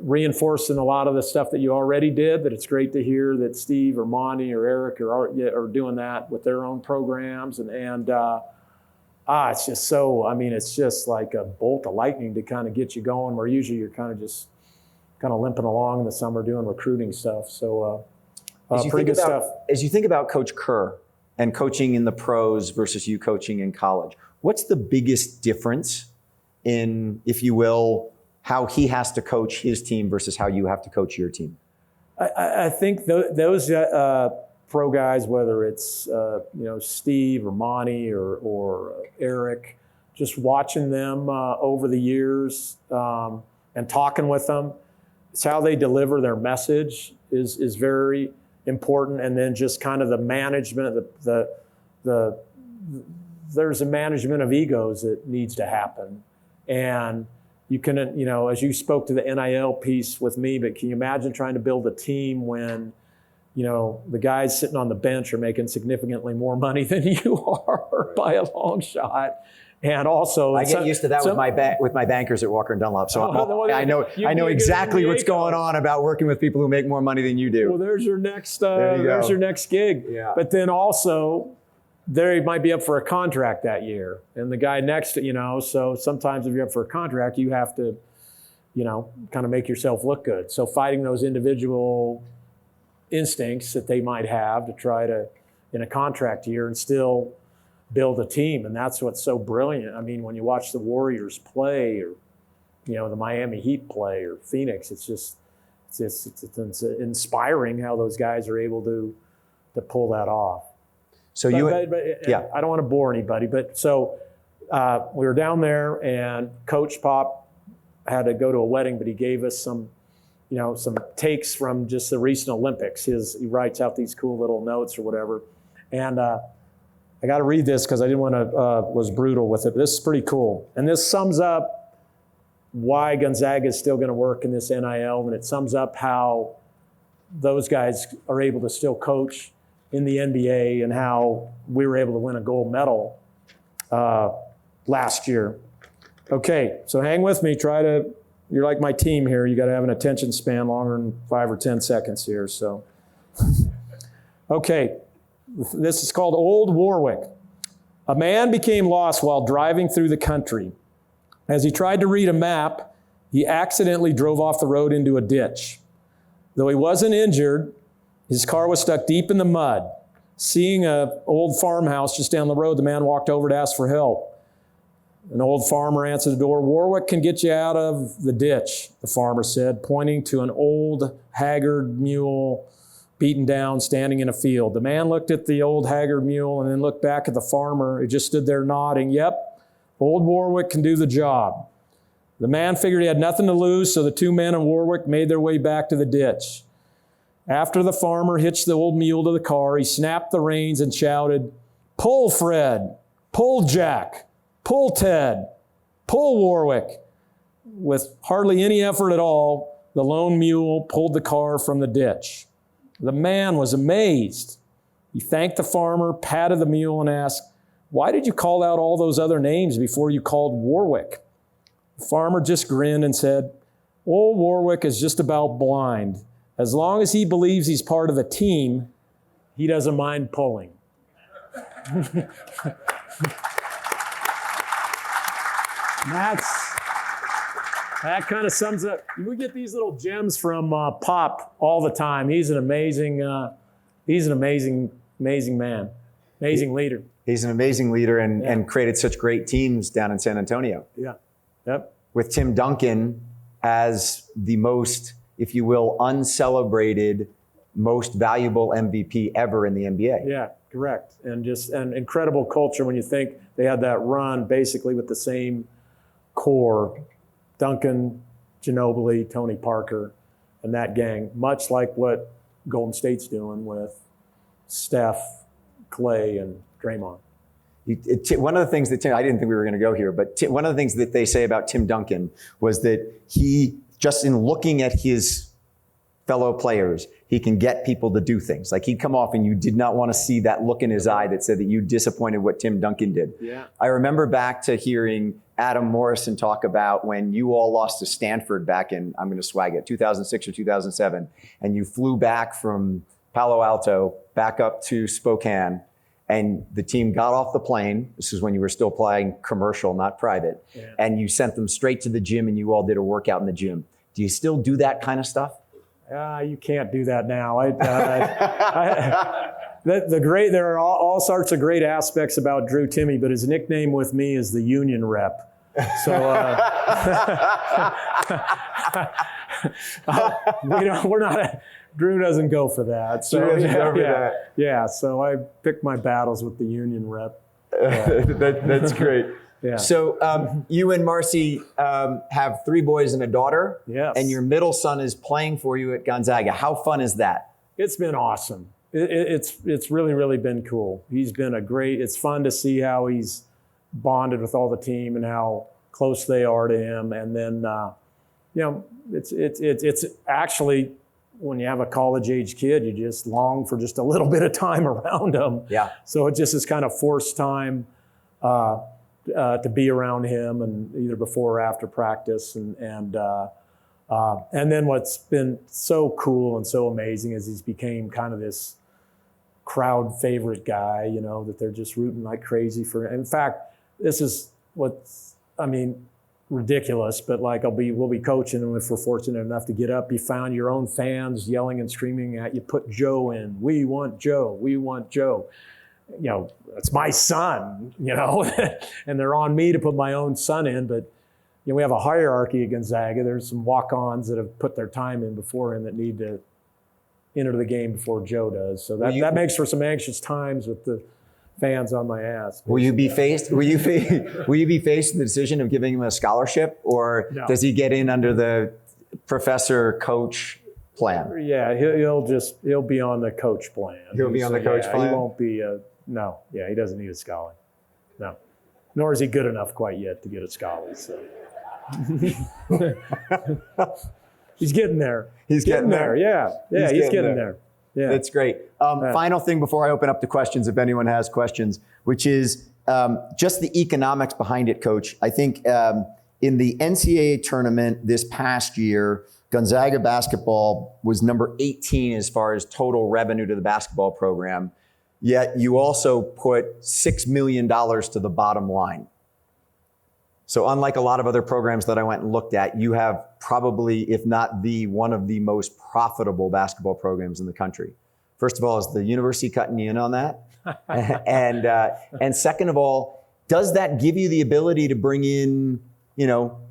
reinforcing a lot of the stuff that you already did. That it's great to hear that Steve or Monty or Eric are doing that with their own programs, it's just so. It's just like a bolt of lightning to kind of get you going. Where usually you're kind of limping along in the summer doing recruiting stuff. So pretty good stuff. As you think about Coach Kerr and coaching in the pros versus you coaching in college, what's the biggest difference in, if you will, how he has to coach his team versus how you have to coach your team? I think those pro guys, whether it's Steve or Monty or Eric, just watching them over the years and talking with them, it's how they deliver their message is very important. And then just kind of the management, there's a management of egos that needs to happen. And you can, as you spoke to the NIL piece with me, but can you imagine trying to build a team when, the guys sitting on the bench are making significantly more money than you are by a long shot? And also, I get used to that with my bankers at Walker & Dunlop. So I know exactly what's going on about working with people who make more money than you do. Well, there's your next gig. Yeah. But then also, they might be up for a contract that year, and the guy next to, so sometimes if you're up for a contract, you have to, kind of make yourself look good. So fighting those individual instincts that they might have to try to, in a contract year, and still build a team. And that's what's so brilliant. When you watch the Warriors play, or, the Miami Heat play, or Phoenix, it's inspiring how those guys are able to pull that off. So yeah, I don't want to bore anybody, but so we were down there, and Coach Pop had to go to a wedding, but he gave us some takes from just the recent Olympics. He writes out these cool little notes or whatever, and I got to read this because I didn't want to was brutal with it. But this is pretty cool, and this sums up why Gonzaga is still going to work in this NIL, and it sums up how those guys are able to still coach in the NBA, and how we were able to win a gold medal last year. Okay, so hang with me. You're like my team here. You got to have an attention span longer than 5 or 10 seconds here. So, okay, this is called Old Warwick. A man became lost while driving through the country. As he tried to read a map, he accidentally drove off the road into a ditch. Though he wasn't injured, his car was stuck deep in the mud. Seeing an old farmhouse just down the road, the man walked over to ask for help. An old farmer answered the door. "Warwick can get you out of the ditch," the farmer said, pointing to an old, haggard mule beaten down, standing in a field. The man looked at the old, haggard mule and then looked back at the farmer, who just stood there nodding. "Yep, old Warwick can do the job." The man figured he had nothing to lose, so the two men and Warwick made their way back to the ditch. After the farmer hitched the old mule to the car, he snapped the reins and shouted, "Pull, Fred! Pull, Jack! Pull, Ted! Pull, Warwick!" With hardly any effort at all, the lone mule pulled the car from the ditch. The man was amazed. He thanked the farmer, patted the mule, and asked, "Why did you call out all those other names before you called Warwick?" The farmer just grinned and said, "Old Warwick is just about blind. As long as he believes he's part of a team, he doesn't mind pulling." That kind of sums up. We get these little gems from Pop all the time. He's an amazing man, amazing leader. He's an amazing leader and created such great teams down in San Antonio. Yeah. Yep. With Tim Duncan as the most, if you will, uncelebrated, most valuable MVP ever in the NBA. Yeah, correct. And just an incredible culture when you think they had that run basically with the same core, Duncan, Ginobili, Tony Parker, and that gang, much like what Golden State's doing with Steph, Clay, and Draymond. One of the things that I didn't think we were going to go here, but one of the things that they say about Tim Duncan was that he, just in looking at his fellow players, he can get people to do things. Like he'd come off and you did not want to see that look in his eye that said that you disappointed what Tim Duncan did. Yeah. I remember back to hearing Adam Morrison talk about when you all lost to Stanford back in, I'm going to swag it, 2006 or 2007, and you flew back from Palo Alto back up to Spokane, and the team got off the plane. This is when you were still playing commercial, not private. Yeah. And you sent them straight to the gym and you all did a workout in the gym. Do you still do that kind of stuff? You can't do that now. There are all sorts of great aspects about Drew Timme, but his nickname with me is the union rep. So we're not. Drew doesn't go for that. So Drew doesn't go for that. Yeah. So I pick my battles with the union rep. That's great. Yeah. So you and Marcy have 3 boys and a daughter. Yes. And your middle son is playing for you at Gonzaga. How fun is that? It's been awesome. It's really, really been cool. He's been it's fun to see how he's bonded with all the team and how close they are to him. And then, it's actually, when you have a college age kid, you just long for just a little bit of time around them. Yeah. So it just is kind of forced time to be around him, and either before or after practice. And then what's been so cool and so amazing is he's became kind of this crowd favorite guy, that they're just rooting like crazy for. In fact, this is ridiculous, but like we'll be coaching, and if we're fortunate enough to get up, you found your own fans yelling and screaming at you, "Put Joe in. We want Joe. We want Joe." It's my son, and they're on me to put my own son in. But, we have a hierarchy at Gonzaga. There's some walk-ons that have put their time in before him that need to enter the game before Joe does. So that makes for some anxious times with the fans on my ass. Will you be faced with the decision of giving him a scholarship, or does he get in under the professor coach plan? Yeah, he'll be on the coach plan. He'll be on the coach plan? He won't be no. Yeah, he doesn't need a scholar. No. Nor is he good enough quite yet to get a scholar. So. He's getting there. He's getting there. Yeah, he's getting there. Yeah. That's great. Final thing before I open up to questions, if anyone has questions, which is just the economics behind it, Coach. I think in the NCAA tournament this past year, Gonzaga basketball was number 18 as far as total revenue to the basketball program. Yet you also put $6 million to the bottom line. So unlike a lot of other programs that I went and looked at, you have probably, if not one of the most profitable basketball programs in the country. First of all, is the university cutting you in on that? And second of all, does that give you the ability to bring in,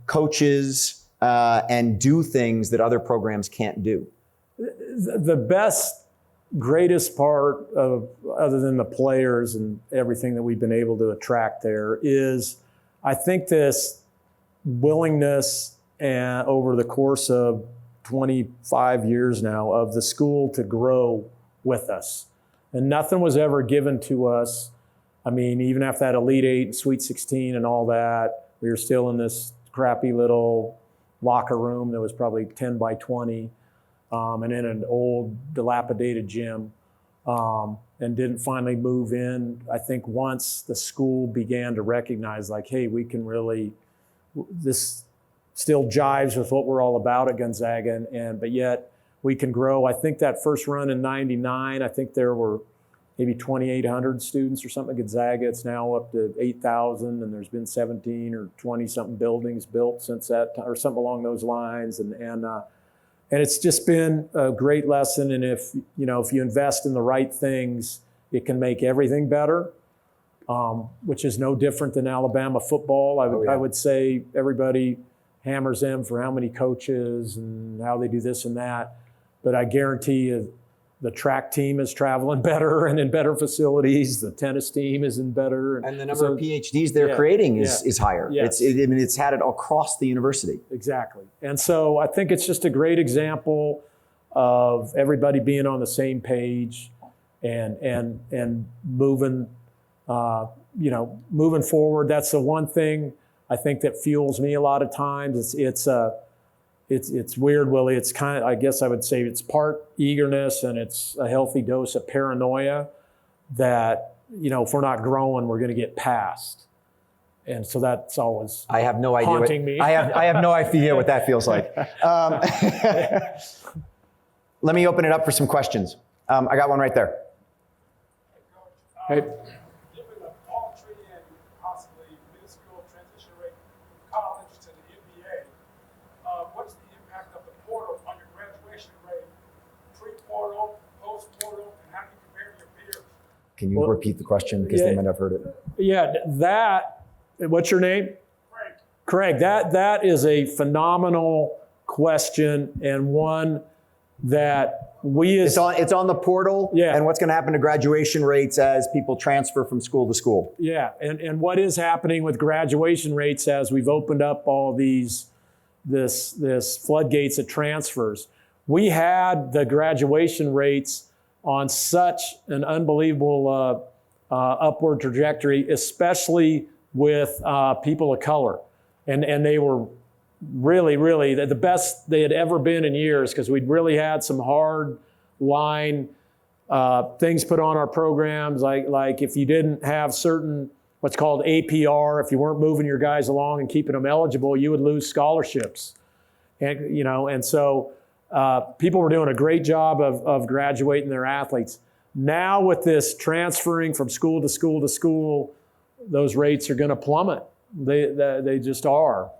coaches and do things that other programs can't do? The greatest part of, other than the players and everything that we've been able to attract there, is I think this willingness over the course of 25 years now of the school to grow with us. And nothing was ever given to us. Even after that Elite Eight and Sweet 16 and all that, we were still in this crappy little locker room that was probably 10 by 20 and in an old dilapidated gym. And didn't finally move in. I think once the school began to recognize, like, hey, we can really, this still jives with what we're all about at Gonzaga, but yet we can grow. I think that first run in '99, I think there were maybe 2,800 students or something. Gonzaga, it's now up to 8,000, and there's been 17 or 20 something buildings built since that time, or something along those lines. And it's just been a great lesson. And if you invest in the right things, it can make everything better, which is no different than Alabama football. I would say everybody hammers them for how many coaches and how they do this and that. But I guarantee you, the track team is traveling better and in better facilities. The tennis team is in better. And the number of PhDs they're creating is higher. Yes. It's had it across the university. Exactly. And so I think it's just a great example of everybody being on the same page and moving, moving forward. That's the one thing I think that fuels me a lot of times. It's weird, Willie. It's kind of, I guess I would say it's part eagerness and it's a healthy dose of paranoia that, if we're not growing, we're going to get past. And so that's always I have no idea haunting me. I have no idea what that feels like. Let me open it up for some questions. I got one right there. Hey. Given the paltry and possibly minuscule transition rate from college to the NBA, what's the impact of the portal on your graduation rate, pre-portal, post-portal, and how do you compare to your peers? Can you repeat the question because they might have heard it? Yeah, what's your name? Craig. That is a phenomenal question, and one that it's on the portal. Yeah. And what's going to happen to graduation rates as people transfer from school to school? Yeah, and what is happening with graduation rates as we've opened up all this floodgates of transfers. We had the graduation rates on such an unbelievable upward trajectory, especially with people of color. And they were really the best they had ever been in years, because we'd really had some hard line things put on our programs, like if you didn't have certain what's called APR, if you weren't moving your guys along and keeping them eligible, you would lose scholarships. And so people were doing a great job of graduating their athletes. Now with this transferring from school to school to school, those rates are going to plummet. They just are.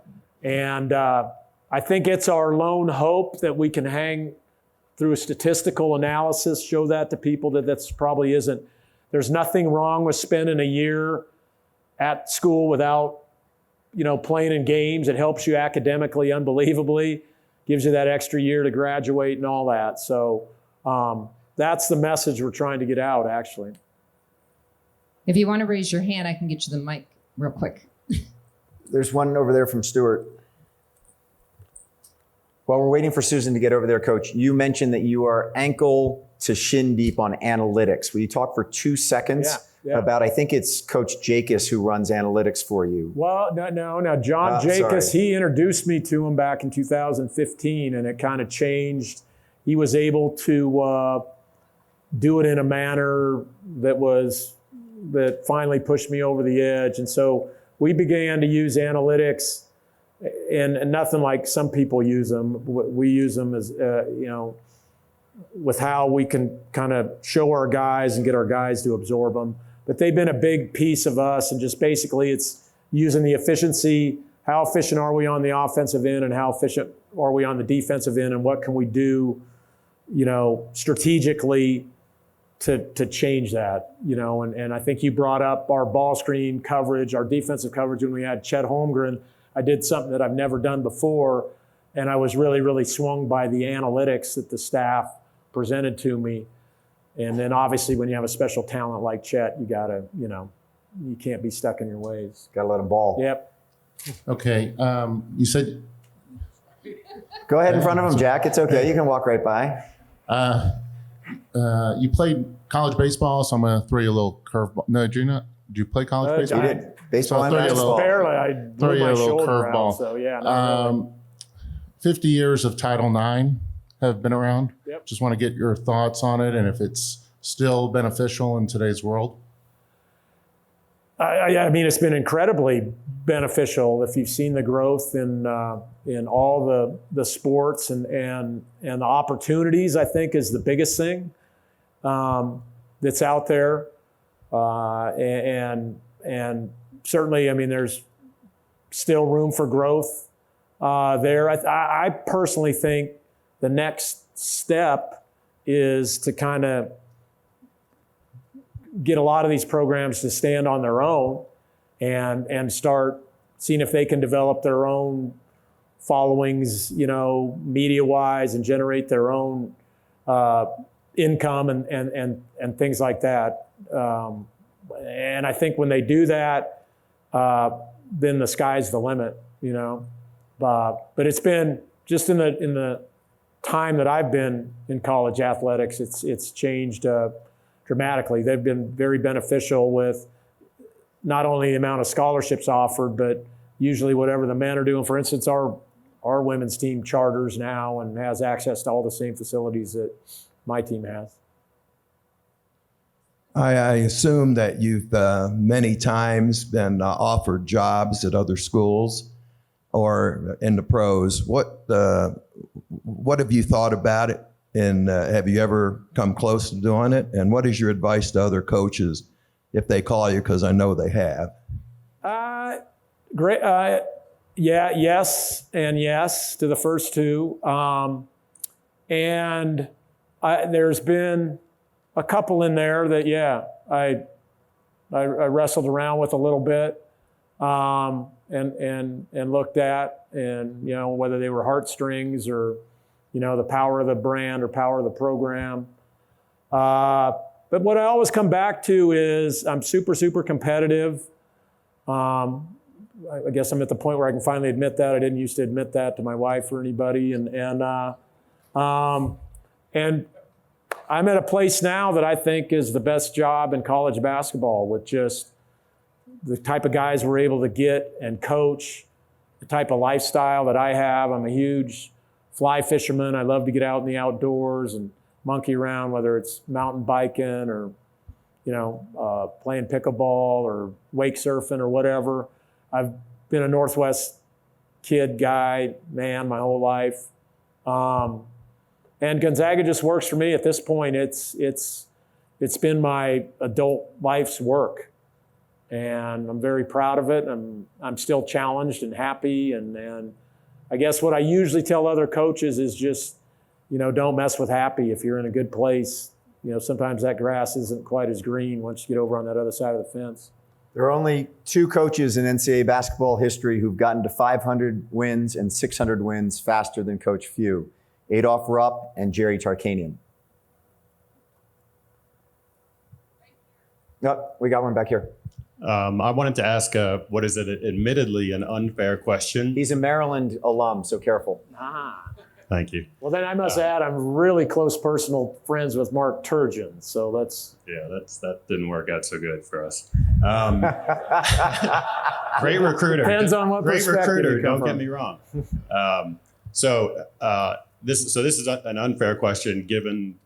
And I think it's our lone hope that we can hang through a statistical analysis, show that to people that's probably isn't. There's nothing wrong with spending a year at school without, playing in games. It helps you academically unbelievably, gives you that extra year to graduate and all that. So that's the message we're trying to get out, actually. If you want to raise your hand, I can get you the mic real quick. There's one over there from Stuart. While we're waiting for Susan to get over there, Coach, you mentioned that you are ankle to shin deep on analytics. Will you talk for 2 seconds about, I think it's Coach Jacobs who runs analytics for you? Well, no. John Jacobs, he introduced me to him back in 2015, and it kind of changed. He was able to do it in a manner that finally pushed me over the edge. And so we began to use analytics, and nothing like some people use them. We use them as, with how we can kind of show our guys and get our guys to absorb them. But they've been a big piece of us, and just basically it's using the efficiency. How efficient are we on the offensive end, and how efficient are we on the defensive end, and what can we do, strategically to change that, and I think you brought up our ball screen coverage, our defensive coverage when we had Chet Holmgren. I did something that I've never done before, and I was really, really swung by the analytics that the staff presented to me. And then obviously when you have a special talent like Chet, you gotta, you can't be stuck in your ways. Gotta let him ball. Yep. Okay, you said... Go ahead in front of him, Jack. It's okay. You can walk right by. You played college baseball, so I'm going to throw you a little curveball. No, did you not? Did you play college baseball? You did. Baseball So and basketball. Barely. I blew my shoulder out, curveball. so yeah. Not really. 50 years of Title IX have been around. Yep. Just want to get your thoughts on it and if it's still beneficial in today's world. I mean, it's been incredibly beneficial. If you've seen the growth in all the sports and the opportunities, I think is the biggest thing. The that's out there, and certainly, I mean, there's still room for growth there. I personally think the next step is to kind of get a lot of these programs to stand on their own and start seeing if they can develop their own followings, media-wise, and generate their own income and things like that. And I think when they do that, then the sky's the limit, But it's been just in the time that I've been in college athletics, it's changed dramatically. They've been very beneficial with not only the amount of scholarships offered, but usually whatever the men are doing. For instance, our women's team charters now and has access to all the same facilities that my team has. I assume that you've many times been offered jobs at other schools or in the pros. What have you thought about it? And have you ever come close to doing it? And what is your advice to other coaches if they call you? Because I know they have. Great. Yes, and yes to the first two. And there's been a couple in there that, I wrestled around with a little bit and looked at, and whether they were heartstrings or the power of the brand or power of the program. But what I always come back to is I'm super, super competitive. I guess I'm at the point where I can finally admit that. I didn't used to admit that to my wife or anybody. And I'm at a place now that I think is the best job in college basketball, with just the type of guys we're able to get and coach, the type of lifestyle that I have. I'm a huge fly fisherman. I love to get out in the outdoors and monkey around, whether it's mountain biking or, playing pickleball or wake surfing or whatever. I've been a Northwest kid guy, man, my whole life. And Gonzaga just works for me at this point. It's been my adult life's work, and I'm very proud of it. I'm still challenged and happy, and I guess what I usually tell other coaches is just, don't mess with happy. If you're in a good place, sometimes that grass isn't quite as green once you get over on that other side of the fence. There are only 2 coaches in NCAA basketball history who've gotten to 500 wins and 600 wins faster than Coach Few: Adolph Rupp and Jerry Tarkanian. No, we got one back here. I wanted to ask, what is it, admittedly an unfair question? He's a Maryland alum, so careful. Thank you. Well, then I must add, I'm really close personal friends with Mark Turgeon, so that's... Yeah, that didn't work out so good for us. Great recruiter. Depends on what Great perspective recruiter, you come don't from. get me wrong. This is an unfair question given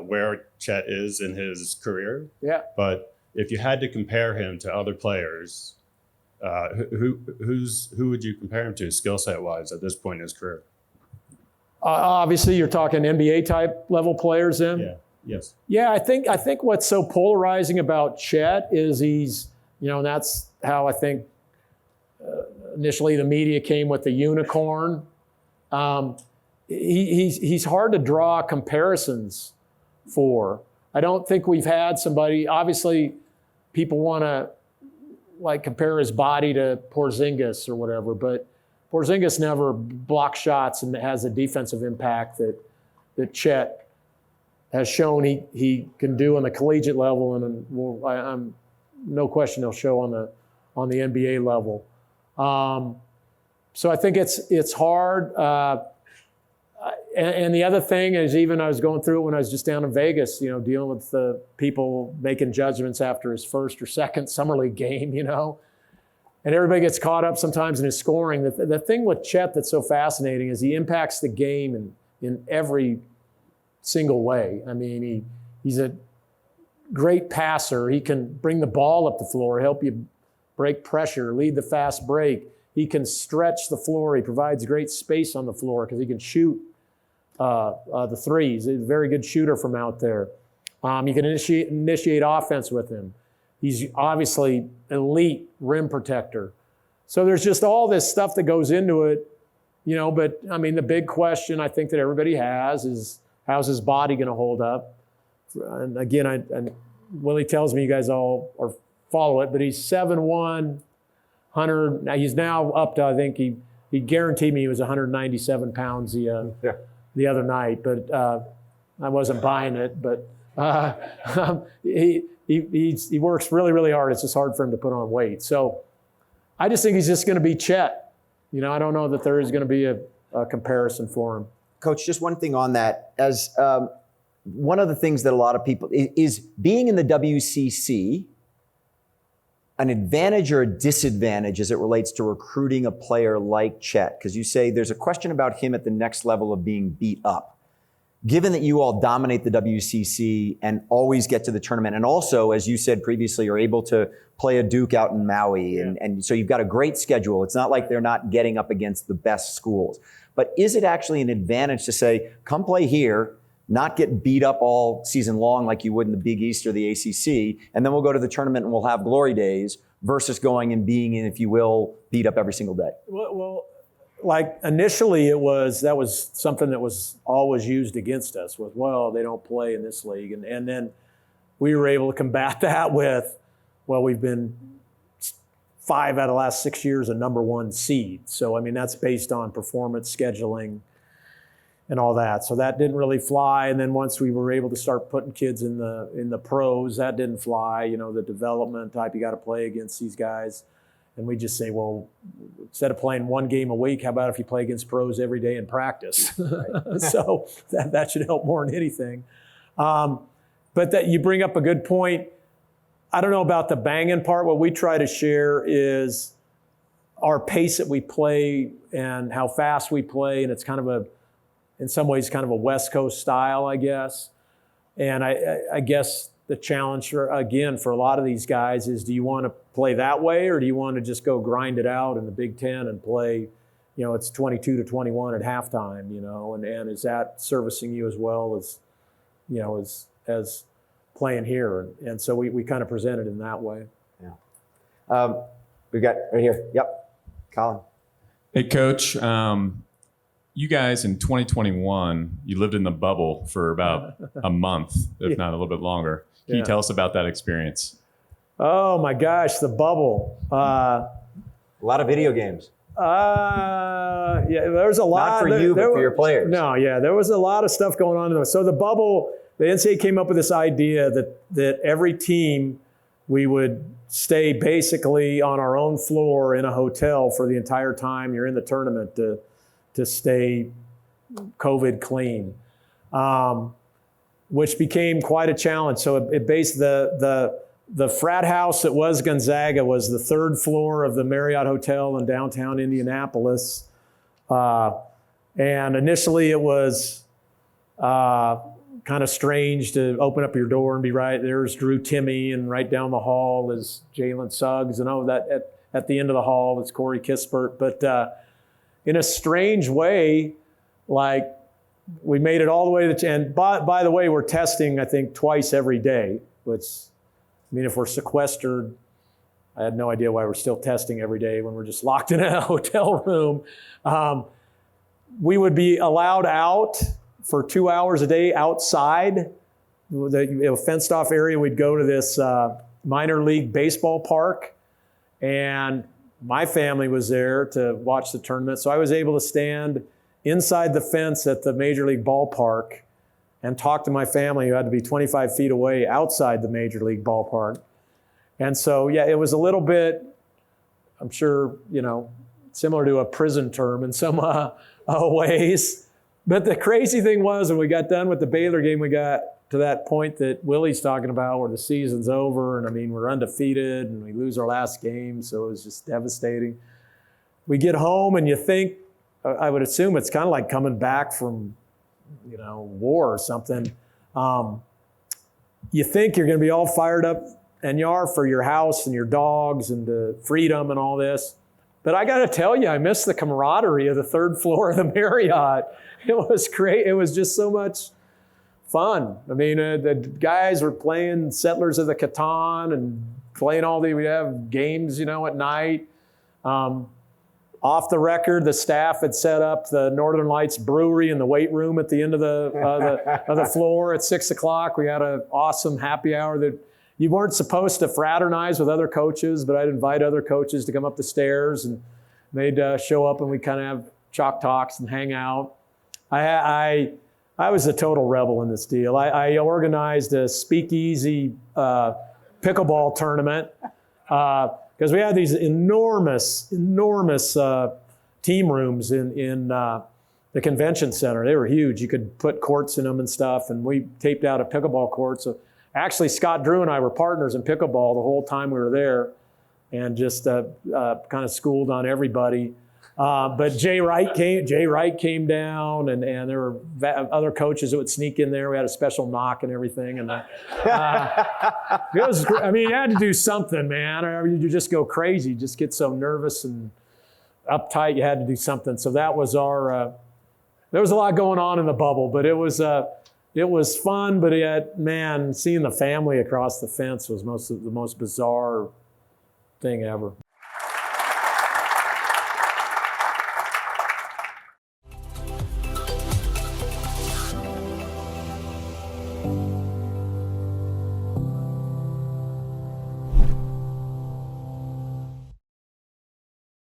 where Chet is in his career. Yeah. But if you had to compare him to other players, who would you compare him to skill set wise at this point in his career? Obviously, you're talking NBA type level players then? Yeah. Yes. Yeah, I think what's so polarizing about Chet is he's, and that's how I think initially the media came with the unicorn. He's hard to draw comparisons for. I don't think we've had somebody, obviously people want to compare his body to Porzingis or whatever, but Porzingis never blocks shots and has a defensive impact that Chet has shown he can do on the collegiate level, and I'm no question he'll show on the NBA level. So I think it's hard. And the other thing is, even I was going through it when I was just down in Vegas, dealing with the people making judgments after his first or second summer league game, and everybody gets caught up sometimes in his scoring. The thing with Chet that's so fascinating is he impacts the game in every single way. I mean, he's a great passer. He can bring the ball up the floor, help you break pressure, lead the fast break. He can stretch the floor. He provides great space on the floor because he can shoot the threes. He's a very good shooter from out there. You can initiate offense with him. He's obviously elite rim protector. So there's just all this stuff that goes into it, but I mean, the big question I think that everybody has is, how's his body going to hold up? And again, and Willy tells me you guys all follow it, but he's 7'1", 100. Now he's now up to, I think he guaranteed me he was 197 pounds the other night, but I wasn't buying it. But he works really, really hard. It's just hard for him to put on weight. So I just think he's just going to be Chet. I don't know that there is going to be a comparison for him. Coach, just one thing on that. As one of the things that a lot of people is being in the WCC an advantage or a disadvantage as it relates to recruiting a player like Chet? Because you say there's a question about him at the next level of being beat up. Given that you all dominate the WCC and always get to the tournament, and also, as you said previously, are able to play a Duke out in Maui, and so you've got a great schedule. It's not like they're not getting up against the best schools. But is it actually an advantage to say, come play here, not get beat up all season long like you would in the Big East or the ACC, and then we'll go to the tournament and we'll have glory days, versus going and being in, if you will, beat up every single day? Well, like initially that was something that was always used against us with, well, they don't play in this league. And then we were able to combat that with, well, we've been 5 out of the last 6 years a number 1 seed. So, I mean, that's based on performance scheduling and all that. So that didn't really fly. And then once we were able to start putting kids in the pros, that didn't fly. The development type, you got to play against these guys. And we just say, well, instead of playing 1 game a week, how about if you play against pros every day in practice? Right. So that should help more than anything. But that you bring up a good point. I don't know about the banging part. What we try to share is our pace that we play and how fast we play. And it's kind of in some ways, kind of a West Coast style, I guess. And I guess the challenge for a lot of these guys is, do you want to play that way, or do you want to just go grind it out in the Big Ten and play, it's 22-21 at halftime, and is that servicing you as well as, as playing here? And so we kind of present it in that way. Yeah. We got right here. Yep. Colin. Hey, Coach. You guys in 2021, you lived in the bubble for about a month, if not a little bit longer. Can you tell us about that experience? Oh my gosh, the bubble. A lot of video games. Yeah, there was a lot. Not for you, but for your players. No, yeah, there was a lot of stuff going on. So the bubble, the NCAA came up with this idea that every team, we would stay basically on our own floor in a hotel for the entire time you're in the tournament to stay COVID clean, which became quite a challenge. So it based the frat house that was Gonzaga was the 3rd floor of the Marriott Hotel in downtown Indianapolis. And initially it was kind of strange to open up your door and be right there's Drew Timme, and right down the hall is Jalen Suggs, and that at the end of the hall it's Corey Kispert. But in a strange way, like, we made it all the way to the end. By the way, we're testing, I think, twice every day, which, I mean, if we're sequestered, I had no idea why we're still testing every day when we're just locked in a hotel room. We would be allowed out for 2 hours a day outside the fenced off area. We'd go to this minor league baseball park, and my family was there to watch the tournament. So I was able to stand inside the fence at the Major League ballpark and talk to my family, who had to be 25 feet away outside the Major League ballpark. And so, yeah, it was a little bit, I'm sure, similar to a prison term in some ways. But the crazy thing was, when we got done with the Baylor game, we got to that point that Willy's talking about where the season's over, and I mean, we're undefeated and we lose our last game, so it was just devastating. We get home and you think, I would assume it's kind of like coming back from, war or something. You think you're going to be all fired up, and you are, for your house and your dogs and the freedom and all this. But I got to tell you, I miss the camaraderie of the 3rd floor of the Marriott. It was great. It was just so much fun. I mean, the guys were playing Settlers of the Catan and playing we'd have games, at night. Off the record, the staff had set up the Northern Lights Brewery in the weight room at the end of the floor at 6 o'clock. We had an awesome happy hour that you weren't supposed to fraternize with other coaches, but I'd invite other coaches to come up the stairs and they'd show up and we'd kind of have chalk talks and hang out. I was a total rebel in this deal. I organized a speakeasy pickleball tournament because we had these enormous team rooms in the convention center. They were huge. You could put courts in them and stuff, and we taped out a pickleball court. So actually, Scott Drew and I were partners in pickleball the whole time we were there, and just kind of schooled on everybody. But Jay Wright came down, and there were other coaches that would sneak in there. We had a special knock and everything, and it was. I mean, you had to do something, man, or you just go crazy. Just get so nervous and uptight. You had to do something. So that was our. There was a lot going on in the bubble, but it was fun. But yet, man, seeing the family across the fence was the most bizarre thing ever.